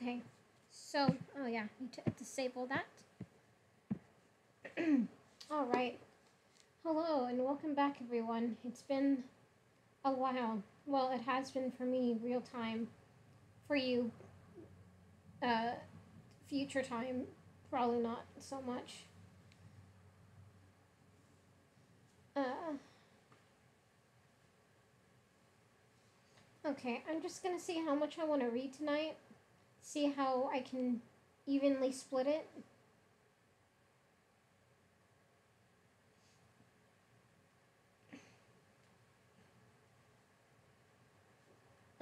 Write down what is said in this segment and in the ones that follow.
Okay, so, oh yeah, need to disable that. Alright, hello and welcome back everyone. It's been a while. Well, it has been for me, real time. For you, uh, future time, probably not so much. Uh, okay, I'm just gonna see how much I want to read tonight. See how I can evenly split it.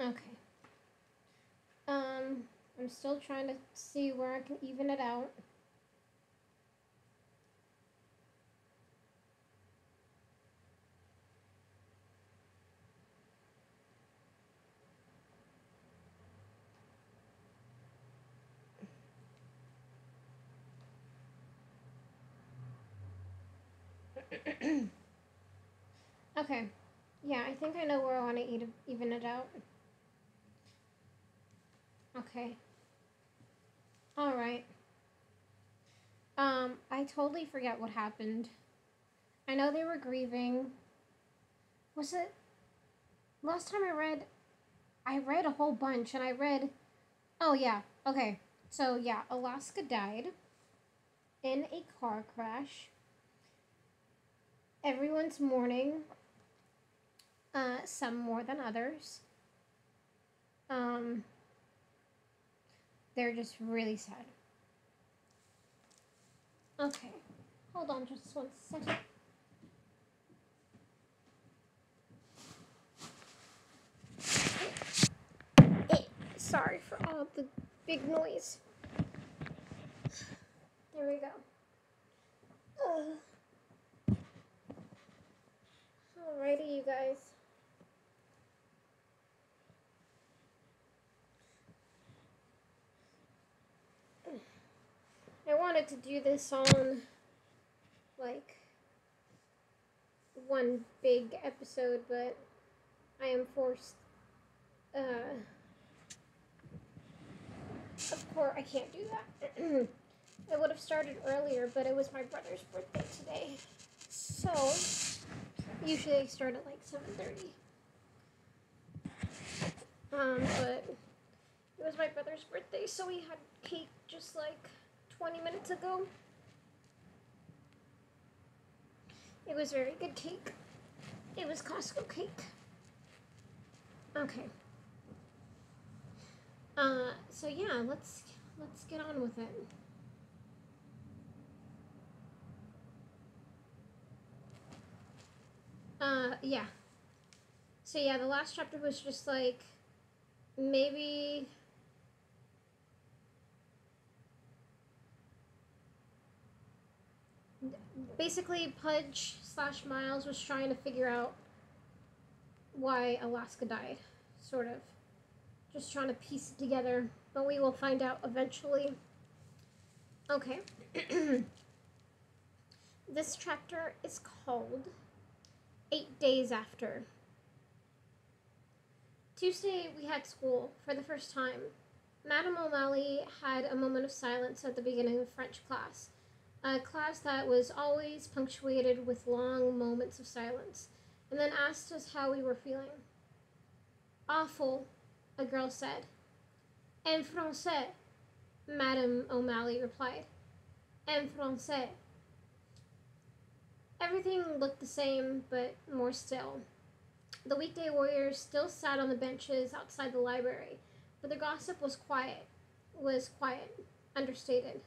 Okay. I'm still trying to see where I can even it out. Okay. Yeah, I think I know where I want to even it out. Okay. Alright. I totally forget what happened. I know they were grieving. Was it last time I read a whole bunch and I read oh yeah, okay. So yeah, Alaska died in a car crash. Everyone's mourning, some more than others. Um, they're just really sad. Okay, hold on just 1 second. Sorry for all the big noise. There we go. Alrighty, you guys. I wanted to do this on, like, one big episode, but I am forced. Of course, I can't do that. I would have started earlier, but it was my brother's birthday today. So, usually I start at like 7:30. But it was my brother's birthday, so we had cake just like 20 minutes ago. It was very good cake. It was Costco cake. Okay. So yeah, let's get on with it. Yeah. So yeah, the last chapter was just like maybe basically Pudge / Miles was trying to figure out why Alaska died, sort of. Just trying to piece it together, but we will find out eventually. Okay. This chapter is called 8 Days After. Tuesday, we had school for the first time. Madame O'Malley had a moment of silence at the beginning of French class, a class that was always punctuated with long moments of silence, and then asked us how we were feeling. Awful, a girl said. En français, Madame O'Malley replied. En français. Everything looked the same, but more still. The weekday warriors still sat on the benches outside the library, but the gossip was quiet, understated.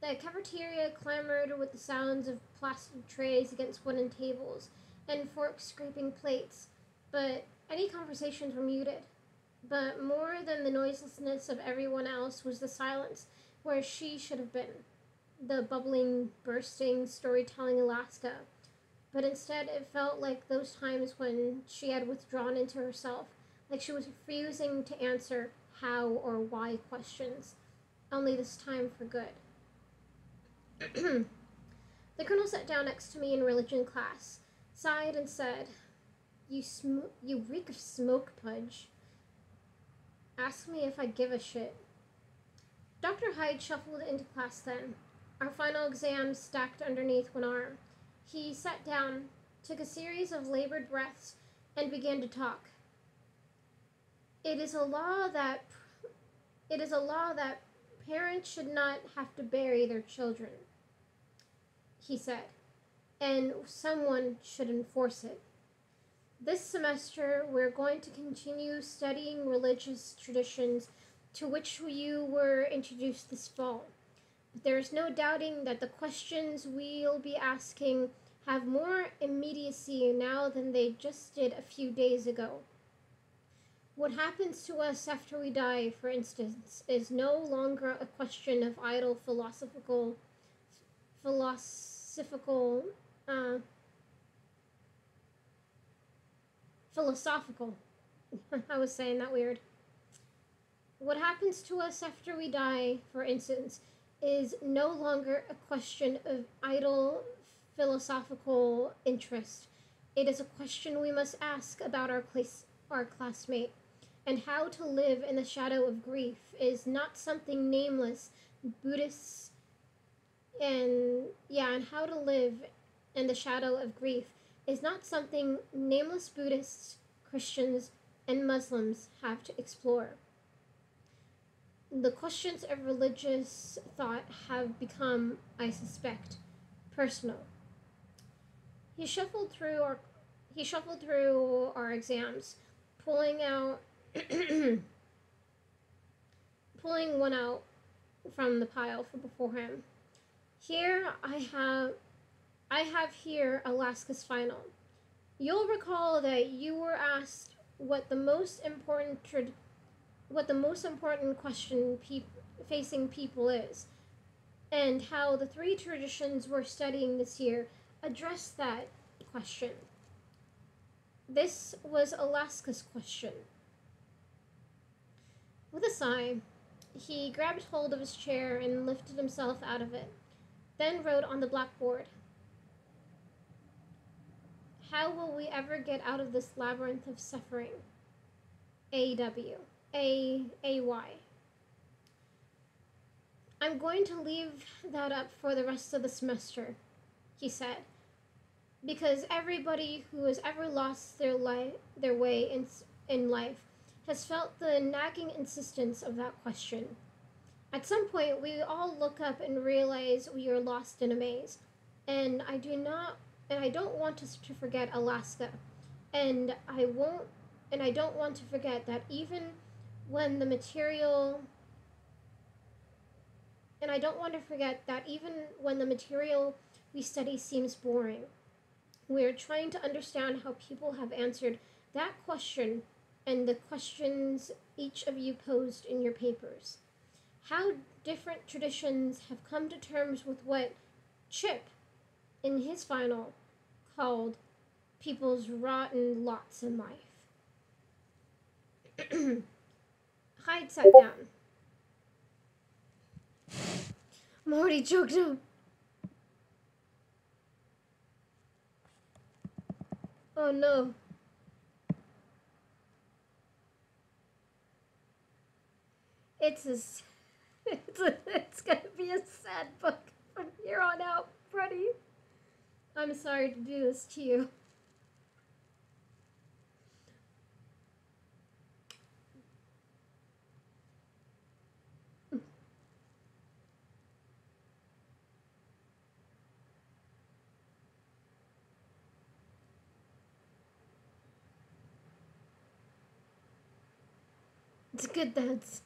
The cafeteria clamored with the sounds of plastic trays against wooden tables and forks scraping plates, but any conversations were muted. But more than the noiselessness of everyone else was the silence where she should have been. The bubbling, bursting, storytelling Alaska. But instead, it felt like those times when she had withdrawn into herself, like she was refusing to answer how or why questions, only this time for good. The colonel sat down next to me in religion class, sighed, and said, You reek of smoke, Pudge. Ask me if I give a shit. Dr. Hyde shuffled into class then, our final exam stacked underneath one arm. He sat down, took a series of labored breaths, and began to talk. It is a law that parents should not have to bury their children, he said, and someone should enforce it. This semester, we're going to continue studying religious traditions to which you were introduced this fall. But there is no doubting that the questions we'll be asking have more immediacy now than they just did a few days ago. What happens to us after we die, for instance, is no longer a question of idle philosophical, philosophical. I was saying that weird. What happens to us after we die, for instance, is no longer a question of idle philosophical interest. It is a question we must ask about our classmate, and how to live in the shadow of grief is not something nameless Buddhists and how to live in the shadow of grief is not something nameless Buddhists, Christians, and Muslims have to explore. The questions of religious thought have become, I suspect, personal. He shuffled through our exams, pulling one out from the pile before him. Here I have here Alaska's final. You'll recall that you were asked what the most important question facing people is, and how the three traditions we're studying this year address that question. This was Alaska's question. With a sigh, he grabbed hold of his chair and lifted himself out of it, then wrote on the blackboard, "How will we ever get out of this labyrinth of suffering? A-W. A-A-Y. I'm going to leave that up for the rest of the semester," he said, "because everybody who has ever lost their way in life has felt the nagging insistence of that question. At some point, we all look up and realize we are lost in a maze, and I don't want us to forget Alaska, and I don't want to forget that even when the material we study seems boring, we are trying to understand how people have answered that question and the questions each of you posed in your papers. How different traditions have come to terms with what Chip, in his final, called people's rotten lots in life." Hyde sat down. Morty choked up. Oh no. It's gonna be a sad book from here on out, Freddie. I'm sorry to do this to you. It's good that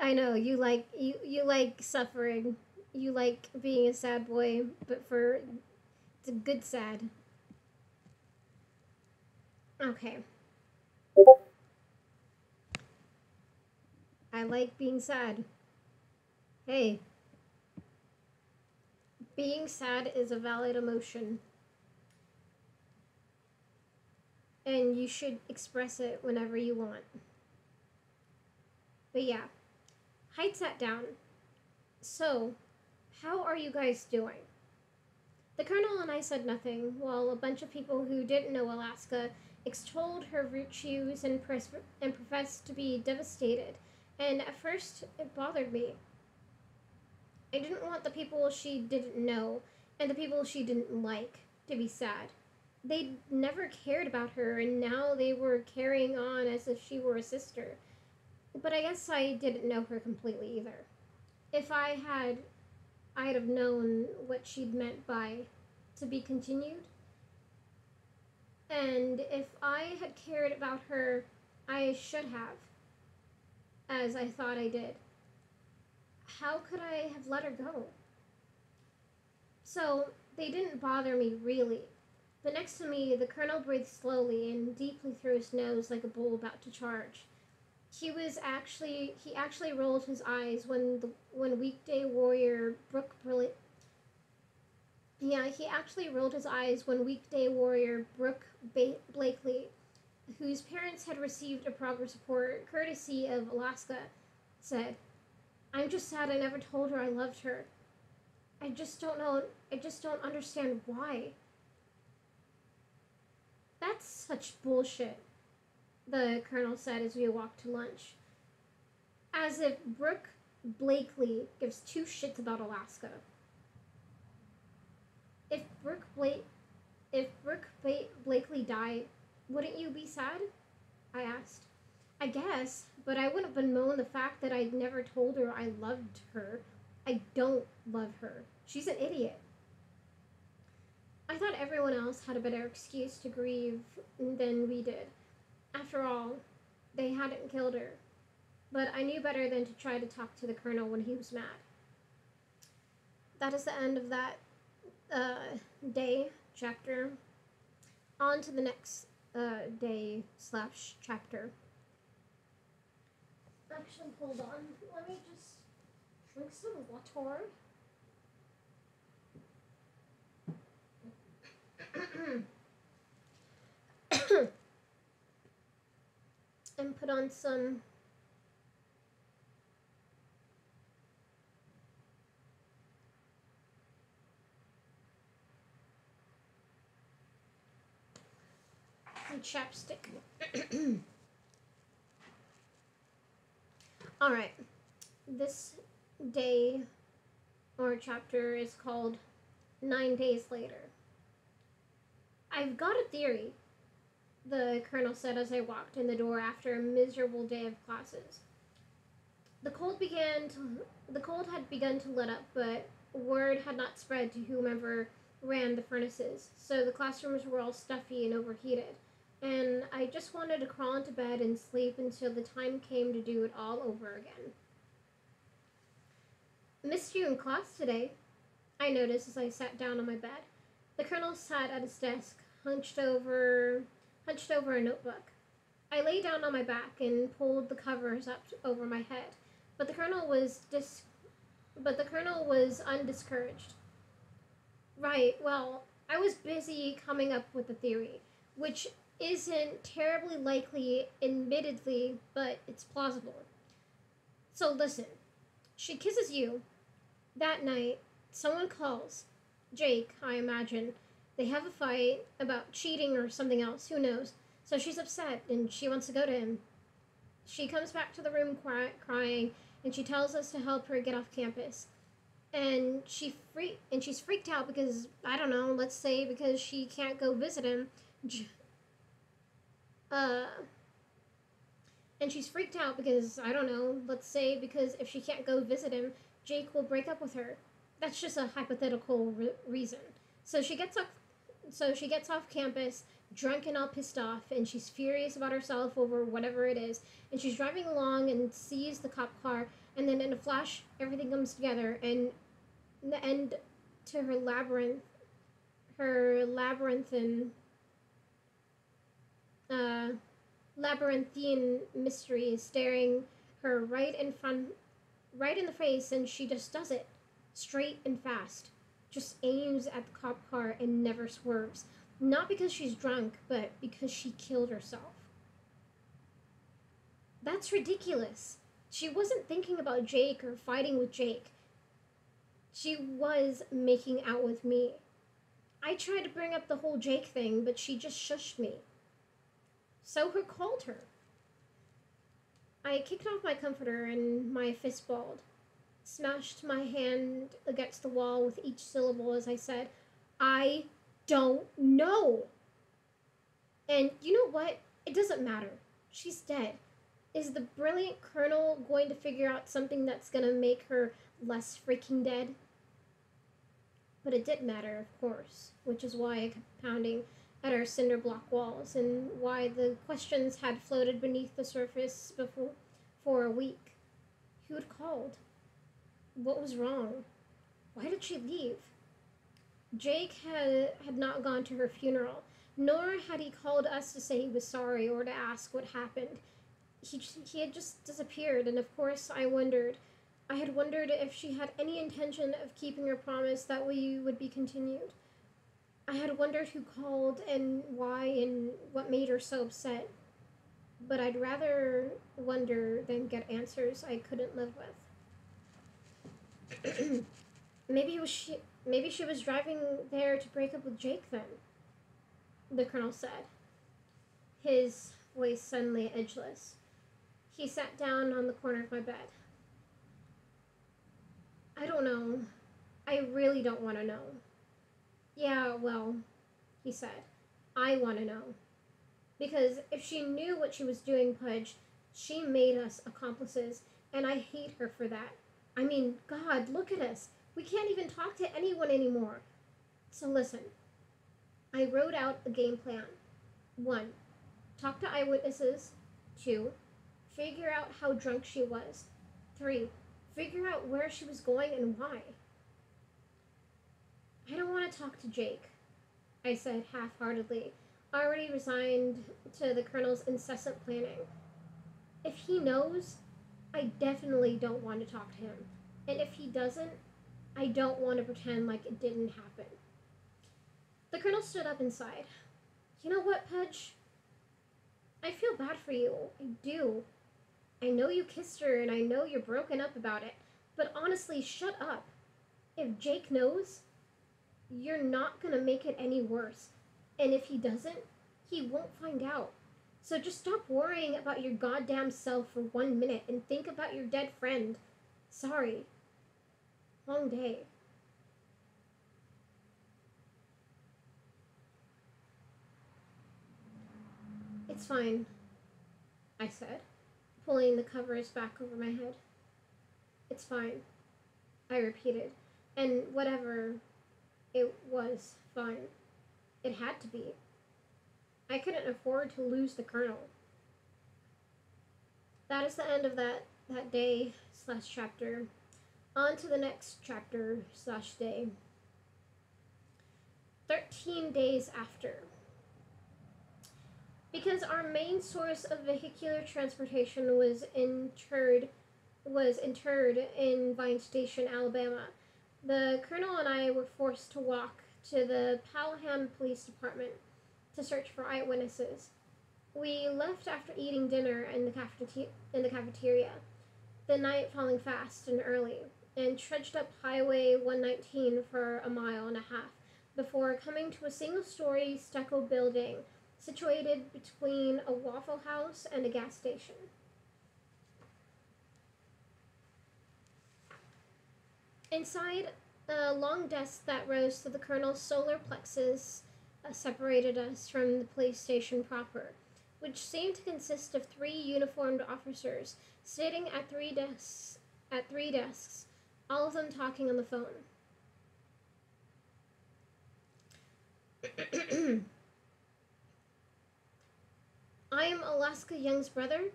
I know you like suffering. You like being a sad boy, but it's a good sad. Okay. I like being sad. Hey, being sad is a valid emotion, and you should express it whenever you want. But yeah, Hyde sat down. "So, how are you guys doing?" The Colonel and I said nothing, while a bunch of people who didn't know Alaska extolled her virtues and professed to be devastated, and at first it bothered me. I didn't want the people she didn't know and the people she didn't like to be sad. They'd never cared about her, and now they were carrying on as if she were a sister. But I guess I didn't know her completely either. If I'd have known what she'd meant by to be continued. And if I had cared about her, I should have, as I thought I did. How could I have let her go? So, they didn't bother me really. But next to me, the colonel breathed slowly and deeply through his nose like a bull about to charge. He actually rolled his eyes when weekday warrior he actually rolled his eyes when weekday warrior Blakely, whose parents had received a progress report courtesy of Alaska, said, "I'm just sad I never told her I loved her. I just don't know. I just don't understand why." That's such bullshit, the colonel said as we walked to lunch. As if Brooke Blakely gives two shits about Alaska. If Blakely died, wouldn't you be sad? I asked. I guess, but I wouldn't bemoan the fact that I'd never told her I loved her. I don't love her. She's an idiot. I thought everyone else had a better excuse to grieve than we did. After all, they hadn't killed her. But I knew better than to try to talk to the colonel when he was mad. That is the end of that day chapter. On to the next day / chapter. Actually, hold on. Let me just drink some water. And put on some chapstick. Alright. This day or chapter is called 9 Days Later. I've got a theory, the colonel said as I walked in the door after a miserable day of classes. The cold had begun to let up, but word had not spread to whomever ran the furnaces, so the classrooms were all stuffy and overheated, and I just wanted to crawl into bed and sleep until the time came to do it all over again. Missed you in class today, I noticed as I sat down on my bed. The colonel sat at his desk, hunched over a notebook. I lay down on my back and pulled the covers up over my head, but the colonel was undiscouraged. Right, well, I was busy coming up with a theory, which isn't terribly likely, admittedly, but it's plausible. So listen, she kisses you. That night, someone calls. Jake, I imagine. They have a fight about cheating or something else, who knows. So she's upset and she wants to go to him. She comes back to the room crying, and she tells us to help her get off campus. And she's freaked out because, I don't know, let's say because she can't go visit him. And she's freaked out because, I don't know, let's say because if she can't go visit him, Jake will break up with her. That's just a hypothetical reason. So she gets off campus, drunk and all pissed off, and she's furious about herself over whatever it is. And she's driving along and sees the cop car, and then in a flash, everything comes together, and the end to her labyrinthine mystery is staring her right in the face, and she just does it, straight and fast. Just aims at the cop car and never swerves. Not because she's drunk, but because she killed herself. That's ridiculous. She wasn't thinking about Jake or fighting with Jake. She was making out with me. I tried to bring up the whole Jake thing, but she just shushed me. So her called her. I kicked off my comforter and my fist balled. smashed my hand against the wall with each syllable as I said, I don't know. And you know what? It doesn't matter. She's dead. Is the brilliant colonel going to figure out something that's gonna make her less freaking dead? But it did matter, of course, which is why I kept pounding at our cinder block walls and why the questions had floated beneath the surface before for a week. Who had called? What was wrong? Why did she leave? Jake had not gone to her funeral, nor had he called us to say he was sorry or to ask what happened. He had just disappeared, and of course I had wondered if she had any intention of keeping her promise that we would be continued. I had wondered who called and why and what made her so upset. But I'd rather wonder than get answers I couldn't live with. Maybe she was driving there to break up with Jake then, the colonel said, his voice suddenly edgeless. He sat down on the corner of my bed. I don't know. I really don't want to know. Yeah, well, he said, I want to know. Because if she knew what she was doing, Pudge, she made us accomplices, and I hate her for that. I mean, God, look at us. We can't even talk to anyone anymore. So listen. I wrote out a game plan. 1. Talk to eyewitnesses. 2. Figure out how drunk she was. 3. Figure out where she was going and why. I don't want to talk to Jake, I said half-heartedly, already resigned to the colonel's incessant planning. If he knows, I definitely don't want to talk to him. And if he doesn't, I don't want to pretend like it didn't happen. The colonel stood up and sighed. You know what, Pudge? I feel bad for you. I do. I know you kissed her and I know you're broken up about it, but honestly, shut up. If Jake knows, you're not gonna make it any worse. And if he doesn't, he won't find out. So just stop worrying about your goddamn self for 1 minute and think about your dead friend. Sorry. Long day. It's fine, I said, pulling the covers back over my head. It's fine, I repeated, and whatever it was fine. It had to be. I couldn't afford to lose the colonel. That is the end of that day / chapter. On to the next chapter / day. 13 days after. Because our main source of vehicular transportation was interred in Vine Station, Alabama, the colonel and I were forced to walk to the Palham Police Department to search for eyewitnesses. We left after eating dinner in the cafeteria, the night falling fast and early, and trudged up Highway 119 for a mile and a half before coming to a single-story stucco building situated between a Waffle House and a gas station. Inside, a long desk that rose to the colonel's solar plexus separated us from the police station proper, which seemed to consist of 3 uniformed officers sitting at three desks, all of them talking on the phone. I am Alaska Young's brother,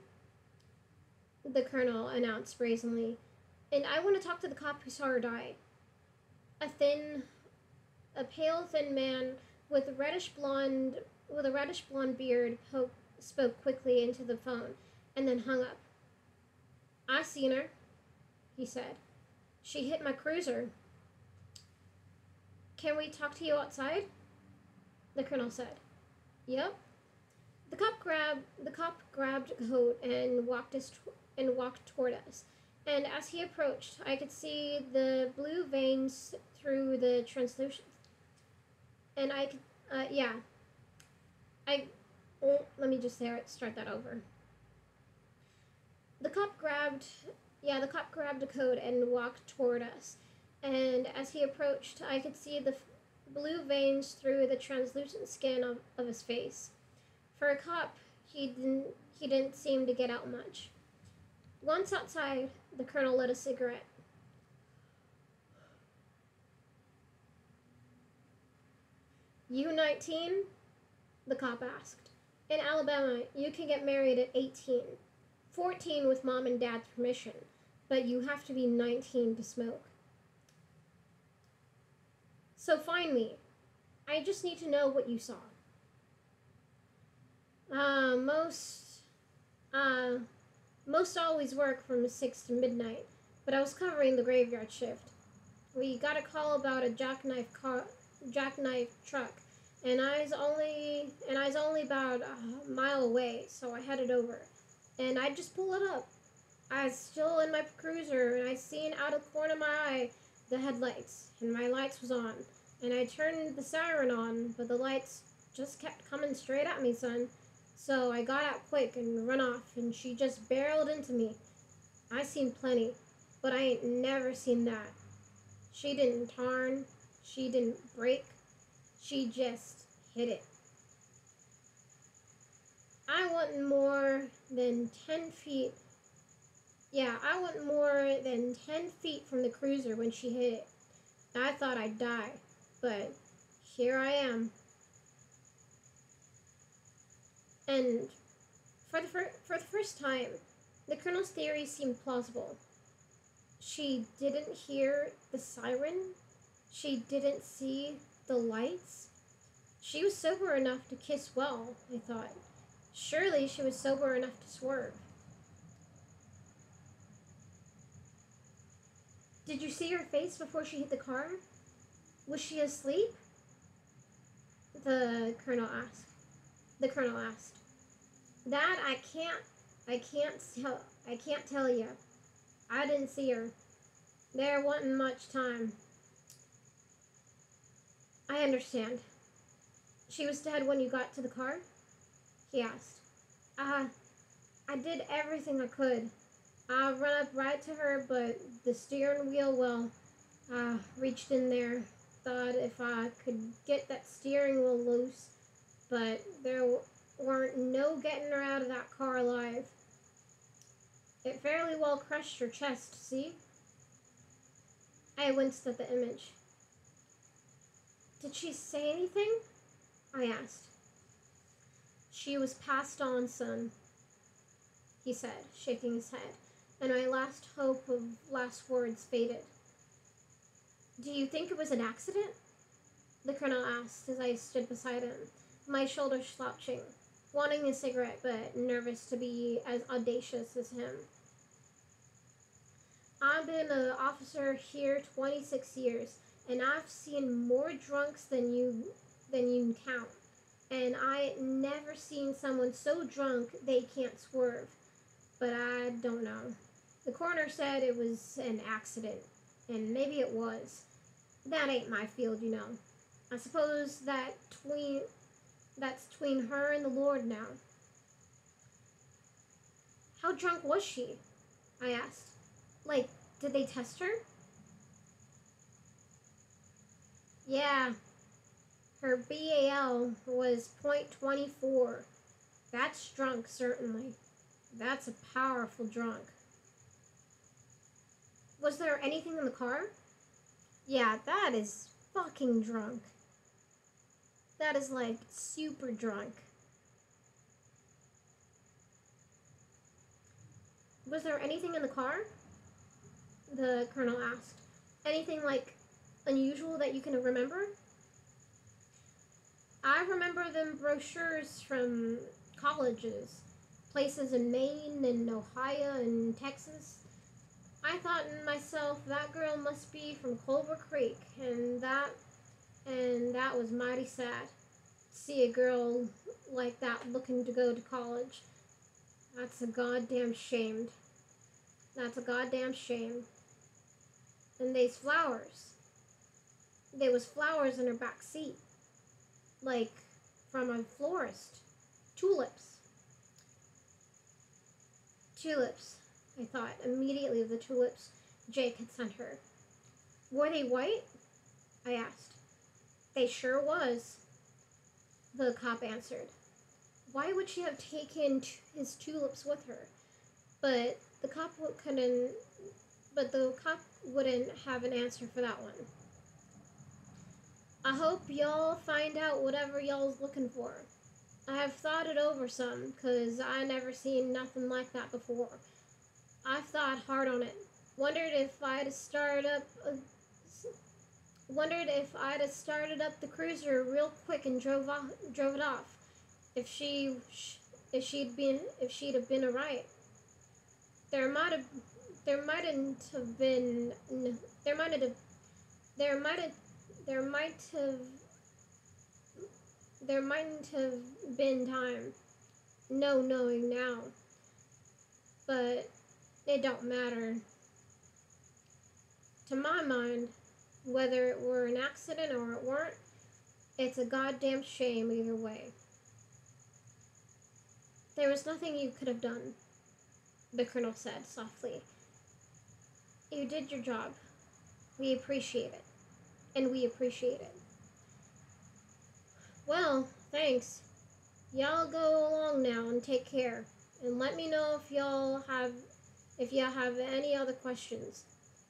the colonel announced brazenly, and I want to talk to the cop who saw her die. A pale, thin man with a reddish blonde beard spoke quickly into the phone, and then hung up. I seen her, he said. She hit my cruiser. Can we talk to you outside? The colonel said. Yep. The cop grabbed a coat and walked toward us. And as he approached, I could see the blue veins through the translucent. And I could, let me just start that over. The cop grabbed Yeah, the cop grabbed a code and walked toward us. And as he approached, I could see the blue veins through the translucent skin of his face. For a cop, he didn't seem to get out much. Once outside, the colonel lit a cigarette. You 19? The cop asked. In Alabama, you can get married at 18. 14 with mom and dad's permission, but you have to be 19 to smoke. So find me. I just need to know what you saw. Uh, most, uh, most always work from 6 to midnight, but I was covering the graveyard shift. We got a call about a jackknife truck, and I was only about a mile away, so I headed over, and I just pulled it up. I was still in my cruiser, and I seen out of the corner of my eye the headlights, and my lights was on, and I turned the siren on, but the lights just kept coming straight at me, son. So I got out quick and run off, and she just barreled into me. I seen plenty, but I ain't never seen that. She didn't turn, she didn't break, she just hit it. I wasn't more than 10 feet. Yeah, I wasn't more than 10 feet from the cruiser when she hit it. I thought I'd die, but here I am. And for the first time, the colonel's theory seemed plausible. She didn't hear the siren. She didn't see the lights. She was sober enough to kiss well, I thought. Surely she was sober enough to swerve. Did you see her face before she hit the car? Was she asleep? The colonel asked. The colonel asked. That I can't tell you. I didn't see her. There wasn't much time. I understand. She was dead when you got to the car? He asked. I did everything I could. I run up right to her, but the steering wheel, well, I reached in there, thought if I could get that steering wheel loose, but there weren't no getting her out of that car alive. It fairly well crushed her chest, see? I winced at the image. Did she say anything? I asked. She was passed on, son, he said, shaking his head, and my last hope of last words faded. Do you think it was an accident? The colonel asked as I stood beside him, my shoulders slouching, wanting a cigarette but nervous to be as audacious as him. I've been an officer here 26 years, and I've seen more drunks than you can count. And I never seen someone so drunk they can't swerve. But I don't know. The coroner said it was an accident, and maybe it was. That ain't my field, you know. I suppose that's between her and the Lord now. How drunk was she? I asked. Like, did they test her? Yeah. Her BAL was .24. That's drunk, certainly. That's a powerful drunk. Was there anything in the car? Yeah, that is fucking drunk. That is like super drunk. Was there anything in the car? The colonel asked. Anything like unusual that you can remember? I remember them brochures from colleges, places in Maine and Ohio and Texas. I thought in myself, that girl must be from Culver Creek, and that was mighty sad. See a girl like that looking to go to college. That's a goddamn shame. That's a goddamn shame. And they's flowers. There was flowers in her back seat. Like from a florist. Tulips. Tulips, I thought immediately of the tulips Jake had sent her. Were they white? I asked. They sure was, the cop answered. Why would she have taken his tulips with her? But the cop couldn't. But the cop wouldn't have an answer for that one. I hope y'all find out whatever y'all's looking for. I have thought it over some, 'cause I never seen nothing like that before. I've thought hard on it. Wondered if I'd have started up the cruiser real quick and drove it off. If she'd have been alright. There might have been time. No knowing now. But it don't matter. To my mind, whether it were an accident or it weren't, it's a goddamn shame either way. There was nothing you could have done, the colonel said softly. You did your job. We appreciate it. And we appreciate it. Well, thanks. Y'all go along now and take care. And let me know if y'all have any other questions.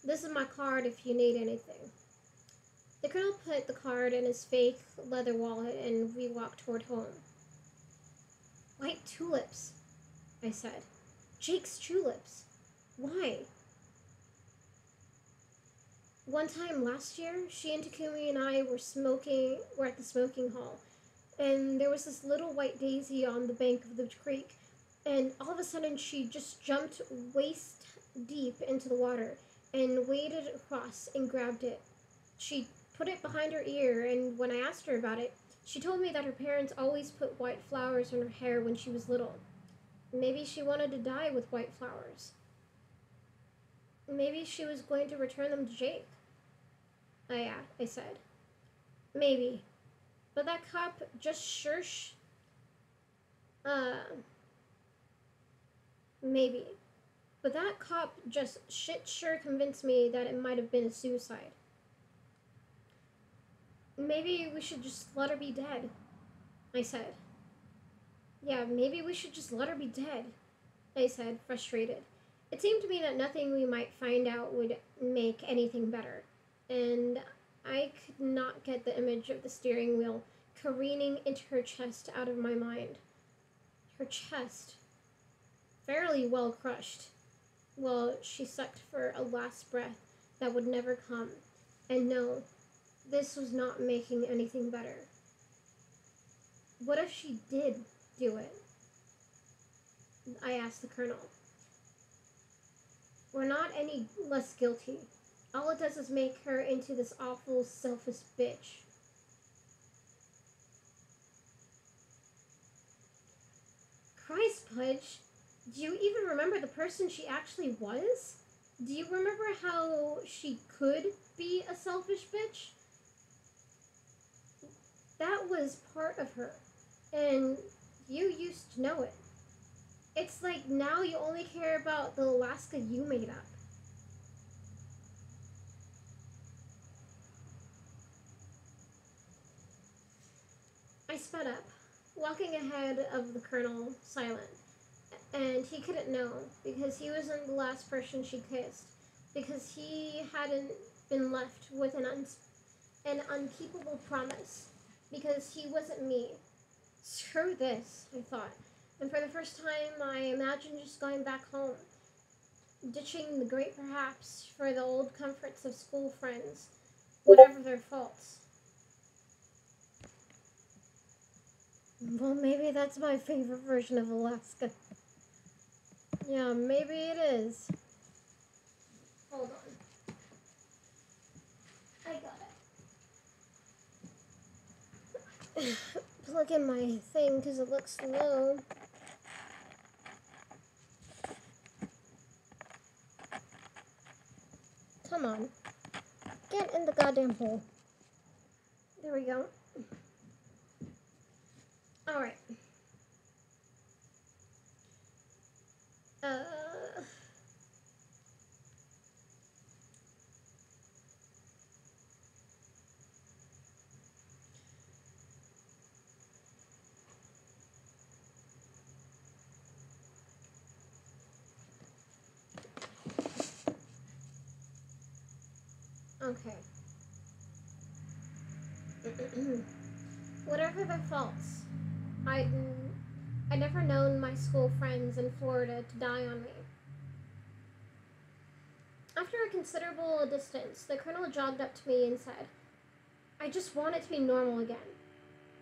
This is my card if you need anything. The colonel put the card in his fake leather wallet and we walked toward home. White tulips, I said. Jake's tulips. Why? One time last year, she and Takumi and I were at the smoking hall, and there was this little white daisy on the bank of the creek, and all of a sudden she just jumped waist deep into the water and waded across and grabbed it. She put it behind her ear, and when I asked her about it, she told me that her parents always put white flowers in her hair when she was little. Maybe she wanted to die with white flowers. Maybe she was going to return them to Jake. I said. Maybe. But that cop just maybe. But that cop just sure convinced me that it might have been a suicide. Maybe we should just let her be dead, I said. Yeah, maybe we should just let her be dead, I said, frustrated. It seemed to me that nothing we might find out would make anything better, and I could not get the image of the steering wheel careening into her chest out of my mind. Her chest, fairly well crushed, while she sucked for a last breath that would never come. And no, this was not making anything better. What if she did do it? I asked the colonel. We're not any less guilty. All it does is make her into this awful, selfish bitch. Christ, Pudge, do you even remember the person she actually was? Do you remember how she could be a selfish bitch? That was part of her, and you used to know it. It's like now you only care about the Alaska you made up. I sped up, walking ahead of the colonel, silent. And he couldn't know, because he wasn't the last person she kissed, because he hadn't been left with an unkeepable promise, because he wasn't me. Screw this, I thought, and for the first time I imagined just going back home, ditching the great perhaps for the old comforts of school friends, whatever their faults. Well, maybe that's my favorite version of Alaska. Yeah, maybe it is. Hold on. I got it. Plug in my thing because it looks low. Come on. Get in the goddamn hole. There we go. Alright. Okay. Whatever their faults, I'd, I'd never known my school friends in Florida to die on me. After a considerable distance, the colonel jogged up to me and said, I just want it to be normal again,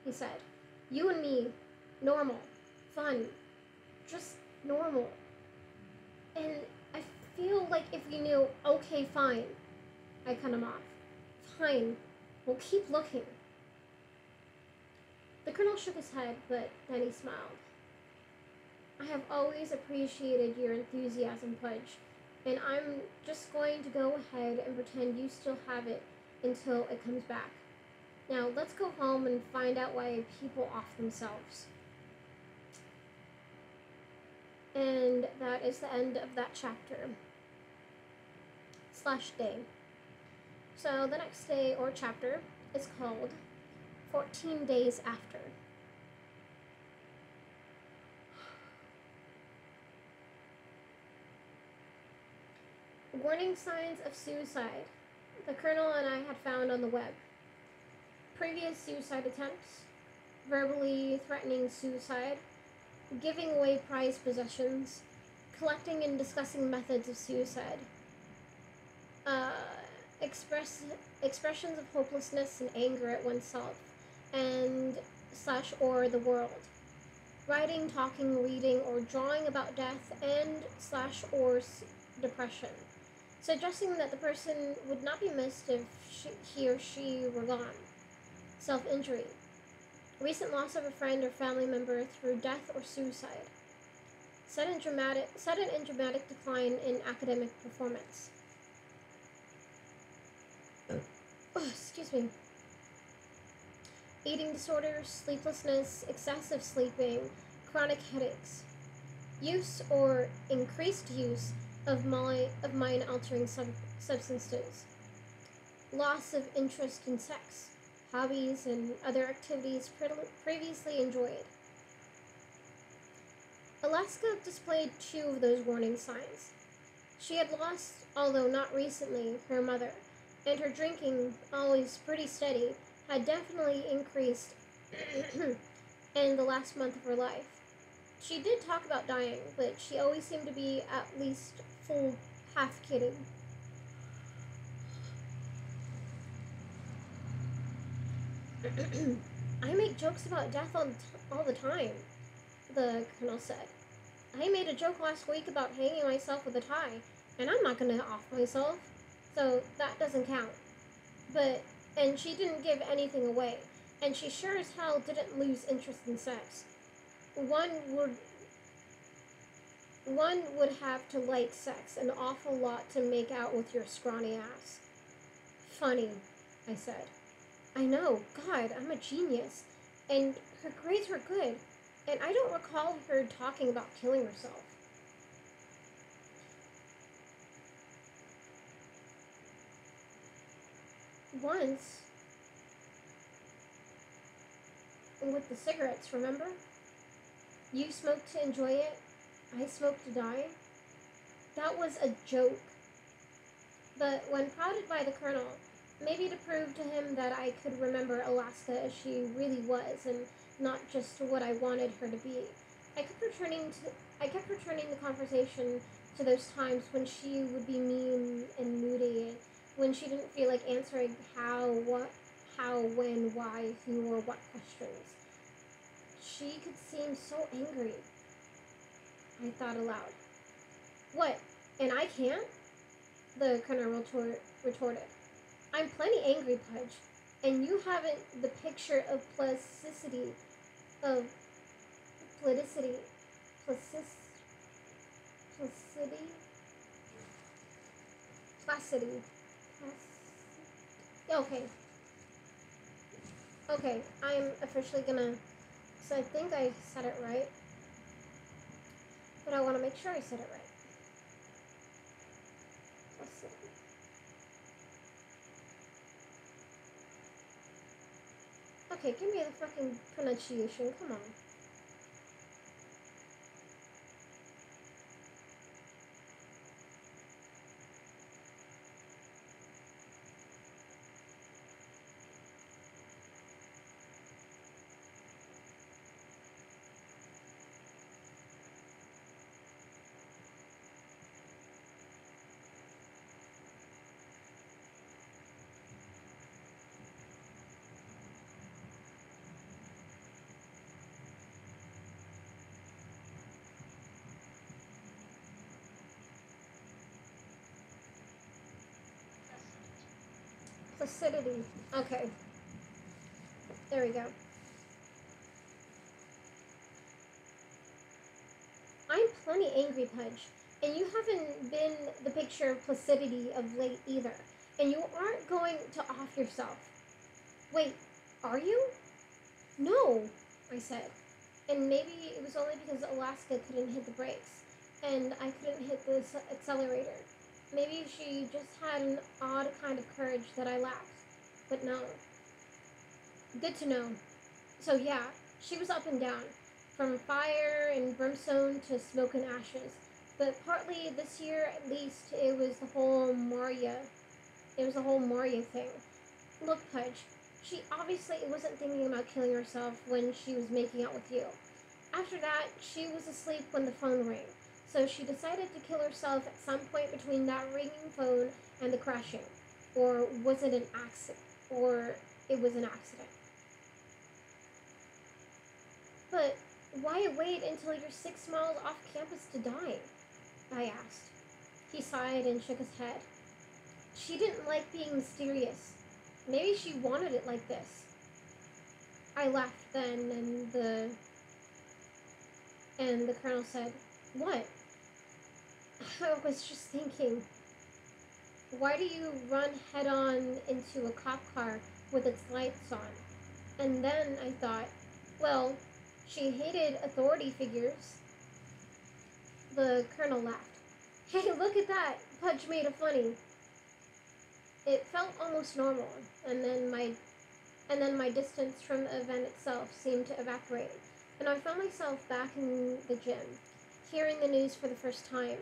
he said. You and me, normal, fun, just normal. And I feel like if we knew, okay, fine, I cut him off. Fine, we'll keep looking. The colonel shook his head, but then he smiled. I have always appreciated your enthusiasm, Pudge, and I'm just going to go ahead and pretend you still have it until it comes back. Now, let's go home and find out why people off themselves. And that is the end of that chapter. / day. So the next day or chapter is called 14 Days After. Warning signs of suicide. The colonel and I had found on the web. Previous suicide attempts, verbally threatening suicide, giving away prized possessions, collecting and discussing methods of suicide, expressions of hopelessness and anger at oneself, and / or the world, writing, talking, reading, or drawing about death and / or depression, suggesting that the person would not be missed if he or she were gone, self-injury, recent loss of a friend or family member through death or suicide, sudden and dramatic decline in academic performance. Excuse me. Eating disorders, sleeplessness, excessive sleeping, chronic headaches, use or increased use of mind-altering substances, loss of interest in sex, hobbies, and other activities previously enjoyed. Alaska displayed 2 of those warning signs. She had lost, although not recently, her mother, and her drinking, always pretty steady, had definitely increased in the last month of her life. She did talk about dying, but she always seemed to be at least full half kidding. I make jokes about death all the time, the colonel said. I made a joke last week about hanging myself with a tie, and I'm not going to off myself, so that doesn't count. And she didn't give anything away, and she sure as hell didn't lose interest in sex. One would have to like sex an awful lot to make out with your scrawny ass. Funny, I said. I know, God, I'm a genius. And her grades were good, and I don't recall her talking about killing herself. Once, with the cigarettes, remember? You smoked to enjoy it, I smoked to die. That was a joke. But when prodded by the colonel, maybe to prove to him that I could remember Alaska as she really was and not just what I wanted her to be, I kept returning the conversation to those times when she would be mean and moody, when she didn't feel like answering how, when, why, who, or what questions. She could seem so angry. I thought aloud. What, and I can't? The colonel retorted. I'm plenty angry, Pudge, and you haven't the picture of placidity, Okay, I'm officially gonna, so I think I said it right, but I want to make sure I said it right. Placidity. Okay, give me the fucking pronunciation, come on. Placidity. Okay, there we go. I'm plenty angry, Pudge, and you haven't been the picture of placidity of late either. And you aren't going to off yourself. Wait, are you? No, I said. And maybe it was only because Alaska couldn't hit the brakes, and I couldn't hit the accelerator. Maybe she just had an odd kind of courage that I lacked. But no. Good to know. So yeah, she was up and down, from fire and brimstone to smoke and ashes. But partly this year, at least, it was the whole Maria. It was the whole Maria thing. Look, Pudge, she obviously wasn't thinking about killing herself when she was making out with you. After that, she was asleep when the phone rang. So she decided to kill herself at some point between that ringing phone and the crashing. Or was it an accident? Or it was an accident. But why wait until you're 6 miles off campus to die? I asked. He sighed and shook his head. She didn't like being mysterious. Maybe she wanted it like this. I laughed then, and the colonel said, "What?" I was just thinking, why do you run head on into a cop car with its lights on? And then I thought, well, she hated authority figures. The colonel laughed. Hey, look at that! Pudge made a funny. It felt almost normal, and then my distance from the event itself seemed to evaporate, and I found myself back in the gym, hearing the news for the first time.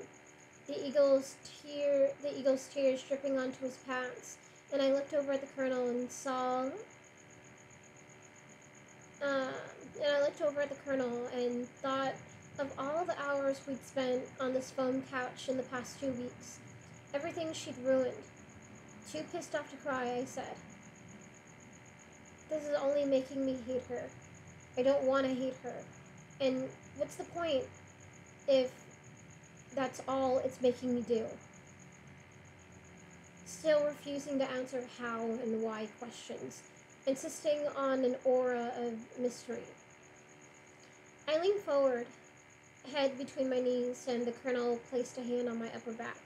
The eagle's tears dripping onto his pants, and I looked over at the colonel and saw. Uh, and I looked over at the colonel and thought of all the hours we'd spent on this foam couch in the past 2 weeks. Everything she'd ruined. Too pissed off to cry, I said. This is only making me hate her. I don't want to hate her. And what's the point if that's all it's making me do? Still refusing to answer how and why questions, insisting on an aura of mystery. I leaned forward, head between my knees, and the colonel placed a hand on my upper back.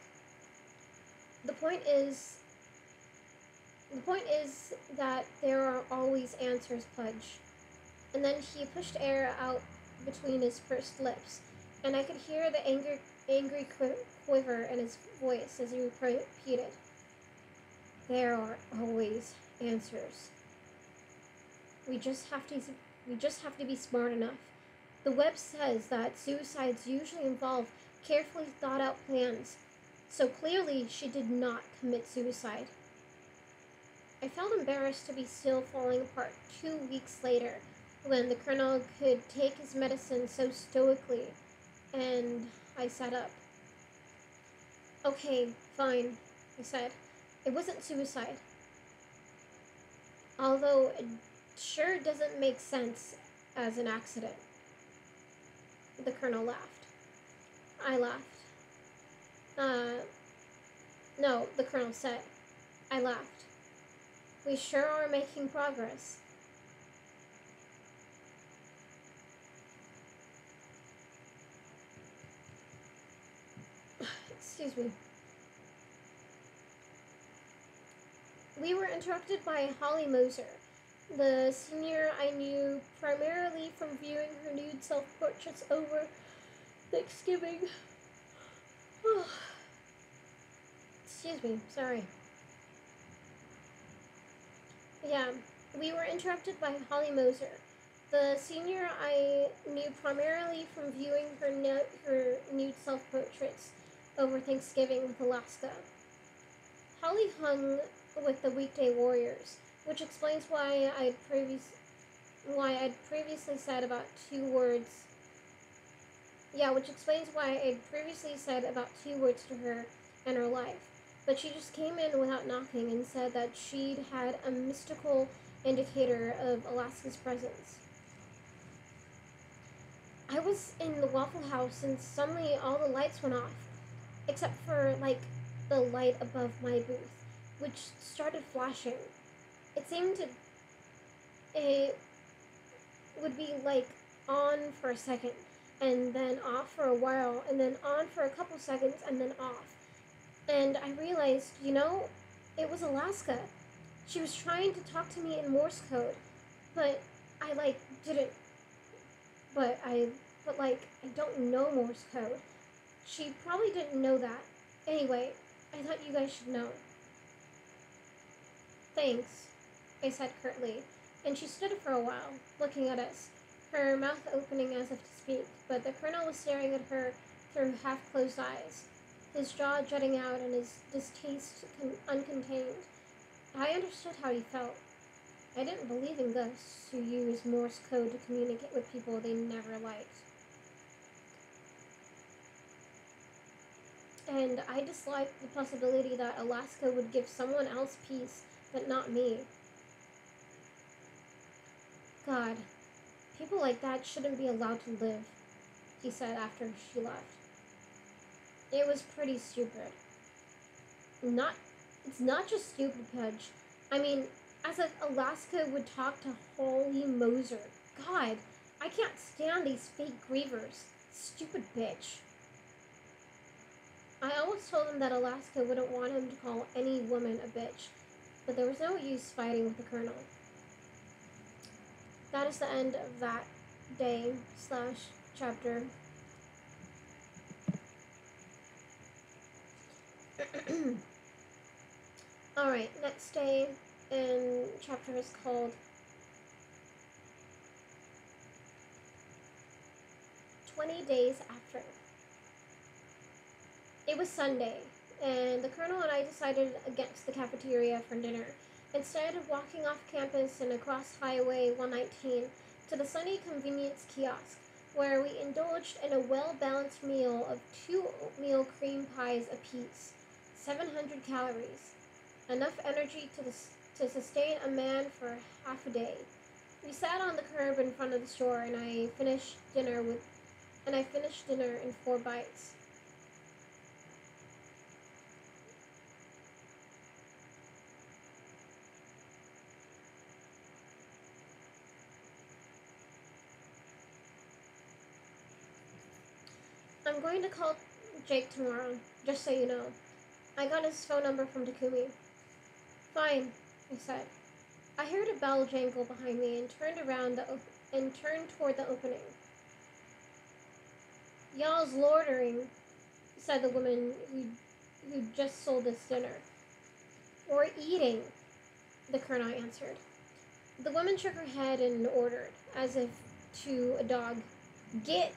The point is that there are always answers, Pudge. And then he pushed air out between his pursed lips, and I could hear the angry quiver in his voice as he repeated, "There are always answers. We just have to be smart enough. The web says that suicides usually involve carefully thought out plans, so clearly she did not commit suicide." I felt embarrassed to be still falling apart 2 weeks later, when the colonel could take his medicine so stoically, and I sat up. "Okay, fine," I said. "It wasn't suicide. Although it sure doesn't make sense as an accident." The colonel laughed. I laughed. No, the colonel said. I laughed. "We sure are making progress." Excuse me. We were interrupted by Holly Moser, the senior I knew primarily from viewing her nude self-portraits over Thanksgiving. Excuse me, sorry. Yeah, we were interrupted by Holly Moser, the senior I knew primarily from viewing her nude self-portraits over Thanksgiving with Alaska. Holly hung with the weekday warriors, which explains why I'd previously said about 2 words. Yeah, which explains why I'd previously said about 2 words to her in her life. But she just came in without knocking and said that she'd had a mystical indicator of Alaska's presence. I was in the Waffle House and suddenly all the lights went off, except for, like, the light above my booth. which started flashing. It seemed to it would be like on for a second and then off for a while and then on for a couple seconds and then off. And I realized, it was Alaska. She was trying to talk to me in Morse code, but I didn't. But I don't know Morse code. She probably didn't know that. Anyway, I thought you guys should know. Thanks, I said curtly, and she stood for a while, looking at us, her mouth opening as if to speak, but the colonel was staring at her through half-closed eyes, his jaw jutting out and his distaste uncontained. I understood how he felt. I didn't believe in ghosts who use Morse code to communicate with people they never liked. And I disliked the possibility that Alaska would give someone else peace, but not me. God, people like that shouldn't be allowed to live, he said after she left. It was pretty stupid. It's not just stupid, Pudge. I mean, as if Alaska would talk to Holly Moser. God, I can't stand these fake grievers. Stupid bitch. I always told him that Alaska wouldn't want him to call any woman a bitch, but there was no use fighting with the colonel. That is the end of that day/chapter. Alright, next day in chapter is called 20 Days After. It was Sunday, and the colonel and I decided against the cafeteria for dinner. Instead of walking off campus and across Highway 119 to the sunny convenience kiosk, where we indulged in a well-balanced meal of 2 oatmeal cream pies apiece, 700 calories, enough energy to sustain a man for half a day. We sat on the curb in front of the store, and I finished dinner in 4 bites. I'm going to call Jake tomorrow, just so you know. I got his phone number from Takumi. Fine, I said. I heard a bell jangle behind me and turned toward the opening. Y'all's loitering, said the woman who just sold us dinner. Or eating, the colonel answered. The woman shook her head and ordered, as if to a dog, "Get!"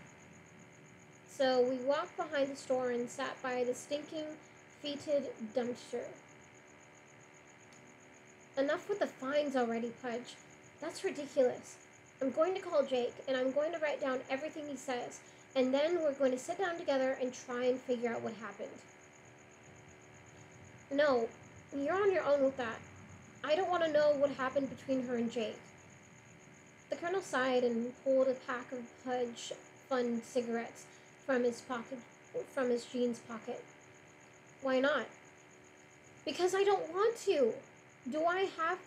So we walked behind the store and sat by the stinking, fetid dumpster. Enough with the fines already, Pudge. That's ridiculous. I'm going to call Jake, and I'm going to write down everything he says, and then we're going to sit down together and try and figure out what happened. No, you're on your own with that. I don't want to know what happened between her and Jake. The colonel sighed and pulled a pack of Pudge Fund cigarettes from his jeans pocket. Why not? Because I don't want to. Do I have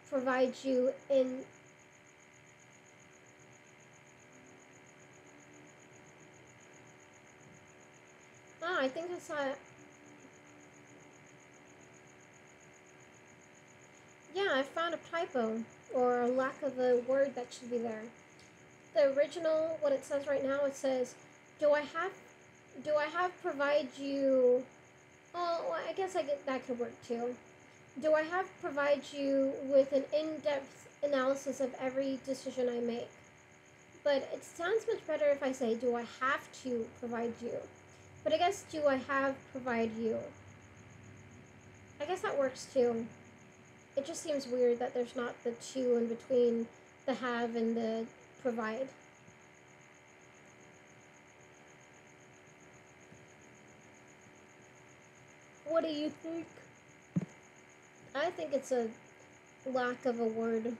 provide you in I think I saw it. Yeah, I found a typo or a lack of a word that should be there. The original, what it says right now, it says, do I have provide you, oh, well, I guess that could work too. Do I have provide you with an in-depth analysis of every decision I make? But it sounds much better if I say, do I have to provide you? But I guess, do I have provide you? I guess that works too. It just seems weird that there's not the to in between the have and the provide. What do you think? I think it's a lack of a word.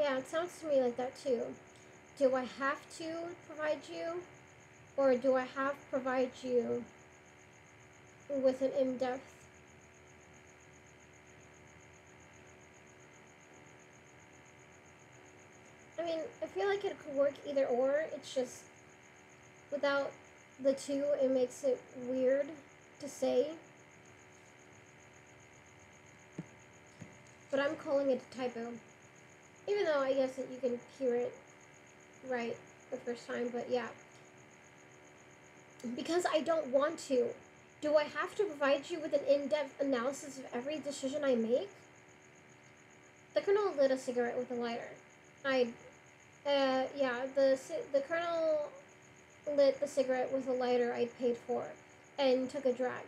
Yeah, it sounds to me like that too. Do I have to provide you, or do I have to provide you with an in-depth? I mean, I feel like it could work either or. It's just without the two, it makes it weird to say. But I'm calling it a typo, even though I guess that you can hear it right the first time. But yeah, because I don't want to. Do I have to provide you with an in-depth analysis of every decision I make? The Colonel lit a cigarette with a lighter. Yeah, the Colonel lit the cigarette with a lighter I'd paid for, and took a drag.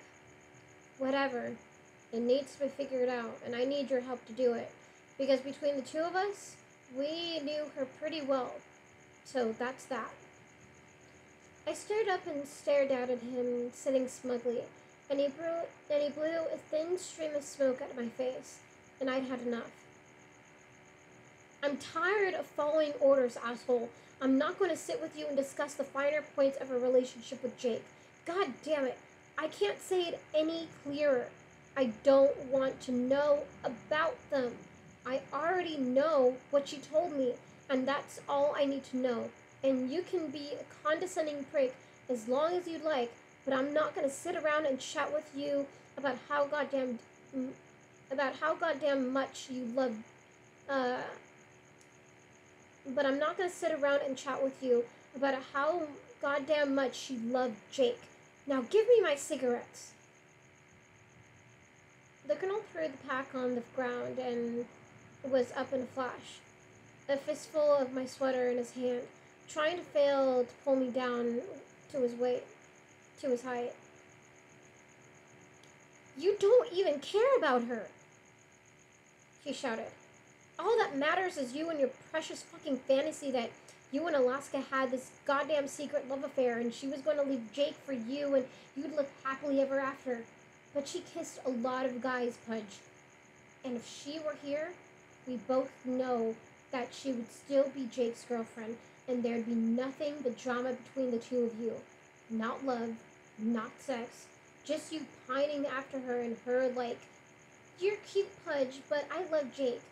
Whatever. It needs to be figured out, and I need your help to do it. Because between the two of us, we knew her pretty well. So that's that. I stood up and stared out at him, sitting smugly, and he blew a thin stream of smoke at my face, and I'd had enough. I'm tired of following orders, asshole. I'm not going to sit with you and discuss the finer points of a relationship with Jake. God damn it. I can't say it any clearer. I don't want to know about them. I already know what you told me, and that's all I need to know. And you can be a condescending prick as long as you'd like, but I'm not going to sit around and chat with you about how goddamn much you love uh but I'm not going to sit around and chat with you about how goddamn much she loved Jake. Now give me my cigarettes. The Colonel threw the pack on the ground and was up in a flash, a fistful of my sweater in his hand, trying to fail to pull me down to his weight, to his height. You don't even care about her, he shouted. All that matters is you and your precious fucking fantasy that you and Alaska had this goddamn secret love affair and she was going to leave Jake for you and you'd live happily ever after. But she kissed a lot of guys, Pudge. And if she were here, we both know that she would still be Jake's girlfriend and there'd be nothing but drama between the two of you. Not love, not sex, just you pining after her and her like, you're cute, Pudge, but I love Jake.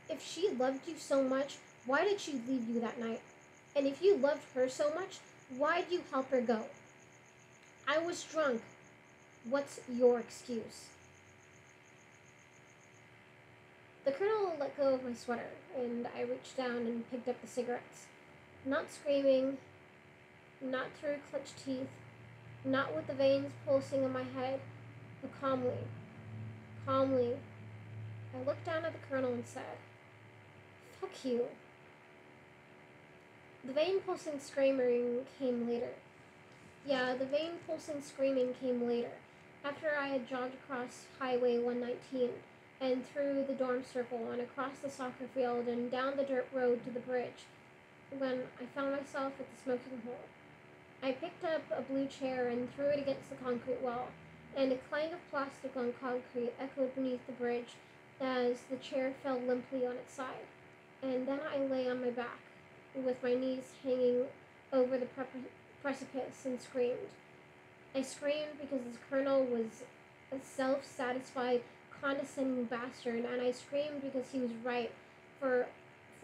If she loved you so much, why did she leave you that night? And if you loved her so much, why'd you help her go? I was drunk. What's your excuse? The Colonel let go of my sweater, and I reached down and picked up the cigarettes. Not screaming, not through clenched teeth, not with the veins pulsing in my head, but calmly. Calmly, I looked down at the Colonel and said, "Fuck you." The vein pulsing screaming came later. Yeah, the vein pulsing screaming came later, after I had jogged across Highway 119 and through the dorm circle and across the soccer field and down the dirt road to the bridge, when I found myself at the smoking hole. I picked up a blue chair and threw it against the concrete wall, and a clang of plastic on concrete echoed beneath the bridge as the chair fell limply on its side. And then I lay on my back, with my knees hanging over the precipice, and screamed. I screamed because this Colonel was a self-satisfied, condescending bastard, and I screamed because he was right, for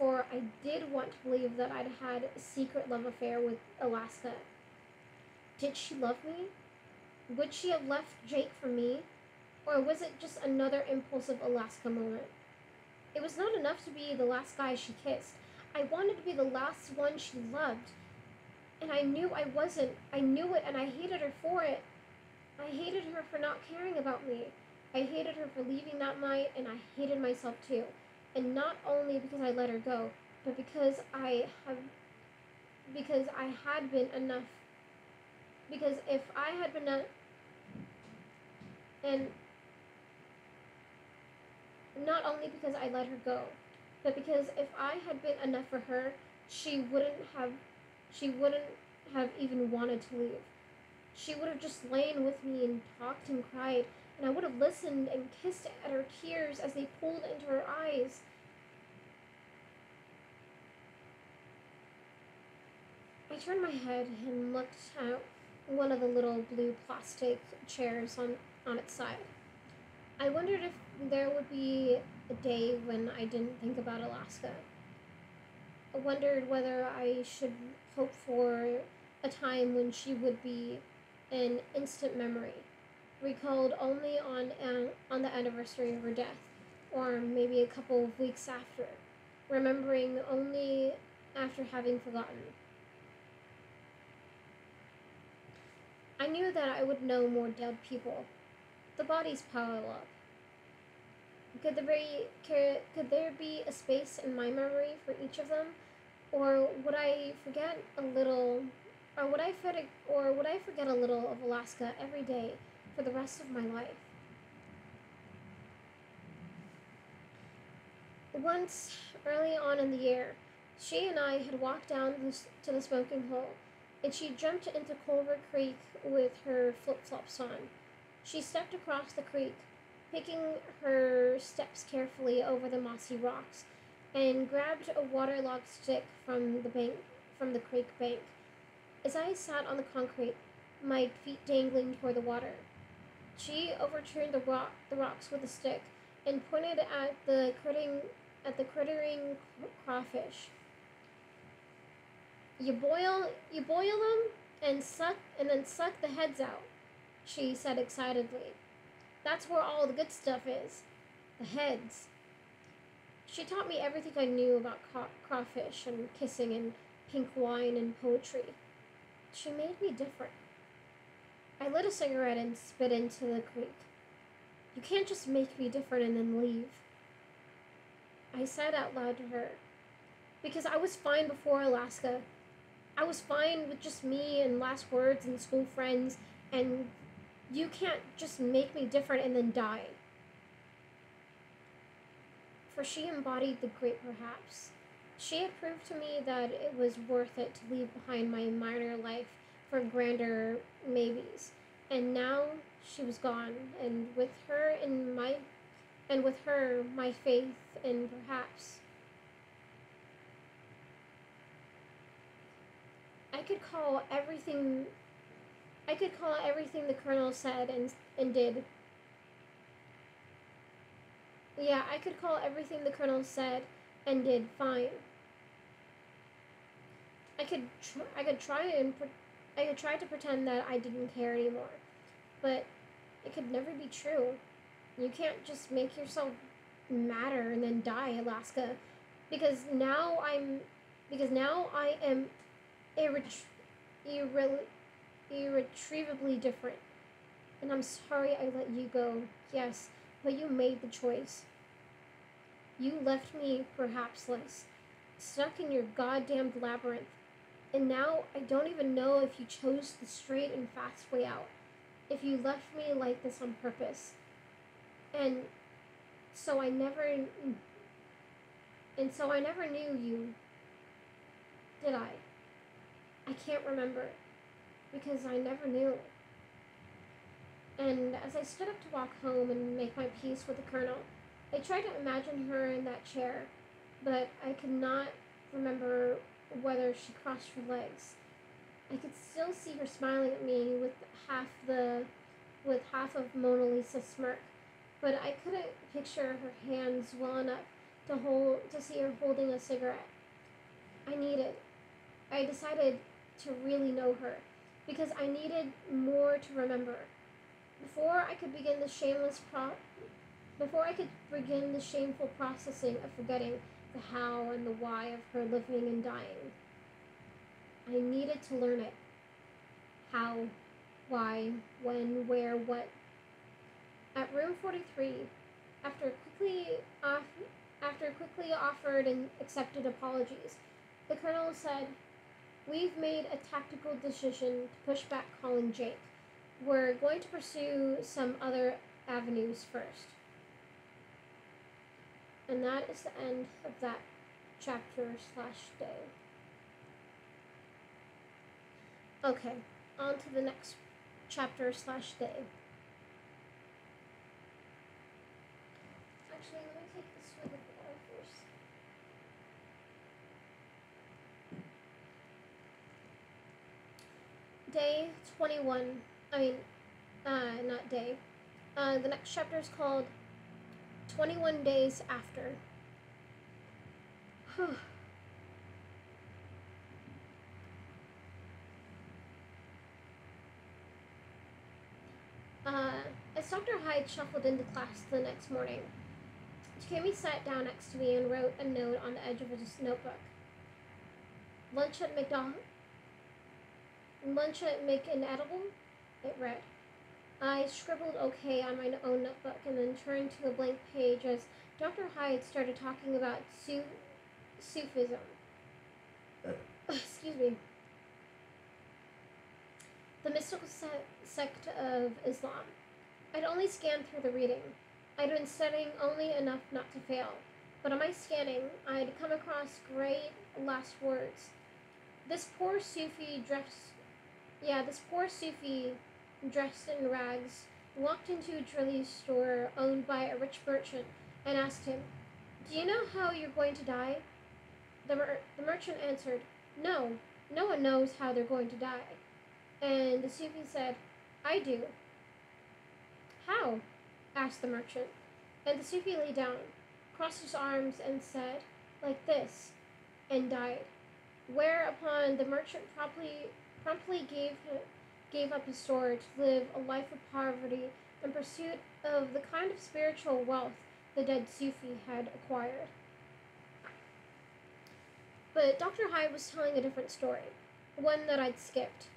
I did want to believe that I'd had a secret love affair with Alaska. Did she love me? Would she have left Jake for me? Or was it just another impulsive Alaska moment? It was not enough to be the last guy she kissed. I wanted to be the last one she loved. And I knew I wasn't. I knew it, and I hated her for it. I hated her for not caring about me. I hated her for leaving that night, and I hated myself too. And not only because I let her go, but because I had been enough. Because if I had been and not only because I let her go, but because if I had been enough for her, she wouldn't have even wanted to leave. She would have just lain with me and talked and cried, and I would have listened and kissed at her tears as they pooled into her eyes. turned my head and looked at one of the little blue plastic chairs on its side. I wondered if there would be a day when I didn't think about Alaska. I wondered whether I should hope for a time when she would be an instant memory, recalled only on the anniversary of her death, or maybe a couple of weeks after, remembering only after having forgotten. I knew that I would know more dead people. The bodies pile up. Could there be a space in my memory for each of them, or would I forget a little, or would I forget a little of Alaska every day for the rest of my life? Once, early on in the year, she and I had walked down to the smoking hole, and she jumped into Culver Creek with her flip-flops on. She stepped across the creek, picking her steps carefully over the mossy rocks, and grabbed a waterlogged stick from the creek bank. As I sat on the concrete, my feet dangling toward the water, she overturned the rocks with a stick and pointed at the crittering crawfish. You boil them and then suck the heads out, she said excitedly. That's where all the good stuff is. The heads. She taught me everything I knew about crawfish and kissing and pink wine and poetry. She made me different. I lit a cigarette and spit into the creek. You can't just make me different and then leave. I said out loud to her, because I was fine before Alaska. I was fine with just me and last words and school friends, and you can't just make me different and then die. For she embodied the great perhaps. She had proved to me that it was worth it to leave behind my minor life for grander maybes. And now she was gone, and with her my faith in perhaps. I could call everything the colonel said and did. Yeah, I could call everything the colonel said and did fine. I could try to pretend that I didn't care anymore, but it could never be true. You can't just make yourself matter and then die, Alaska, because now I am irretrievably different. And I'm sorry I let you go, yes, but you made the choice. You left me perhapsless, stuck in your goddamned labyrinth. And now I don't even know if you chose the straight and fast way out, if you left me like this on purpose. And so I never knew you, did I? I can't remember, because I never knew. And as I stood up to walk home and make my peace with the colonel, I tried to imagine her in that chair, but I could not remember whether she crossed her legs. I could still see her smiling at me with half of Mona Lisa's smirk, but I couldn't picture her hands well enough to see her holding a cigarette. I decided to really know her, because I needed more to remember. Before I could begin the shameful processing of forgetting the how and the why of her living and dying, I needed to learn it. How, why, when, where, what. At room 43, after quickly offered and accepted apologies, the colonel said, "We've made a tactical decision to push back calling Jake. We're going to pursue some other avenues first." And that is the end of that chapter/day. Okay, on to the next chapter/day. Actually, let me take a swig of water first. Day 21. I mean, not day. The next chapter is called 21 Days After. As Dr. Hyde shuffled into class the next morning, Jamie sat down next to me and wrote a note on the edge of his notebook. Lunch at McInedible? It read. I scribbled okay on my own notebook and then turned to a blank page as Dr. Hyde started talking about Sufism. Excuse me. The mystical sect of Islam. I'd only scanned through the reading. I'd been studying only enough not to fail. But on my scanning, I'd come across great last words. This poor Sufi dressed in rags walked into a jewelry store owned by a rich merchant and asked him, "Do you know how you're going to die?" The merchant answered, "No, no one knows how they're going to die." And the Sufi said, "I do." "How?" asked the merchant. And the Sufi lay down, crossed his arms, and said, "Like this," and died. Whereupon the merchant promptly gave up his store to live a life of poverty in pursuit of the kind of spiritual wealth the dead Sufi had acquired. But Dr. Hyde was telling a different story, one that I'd skipped.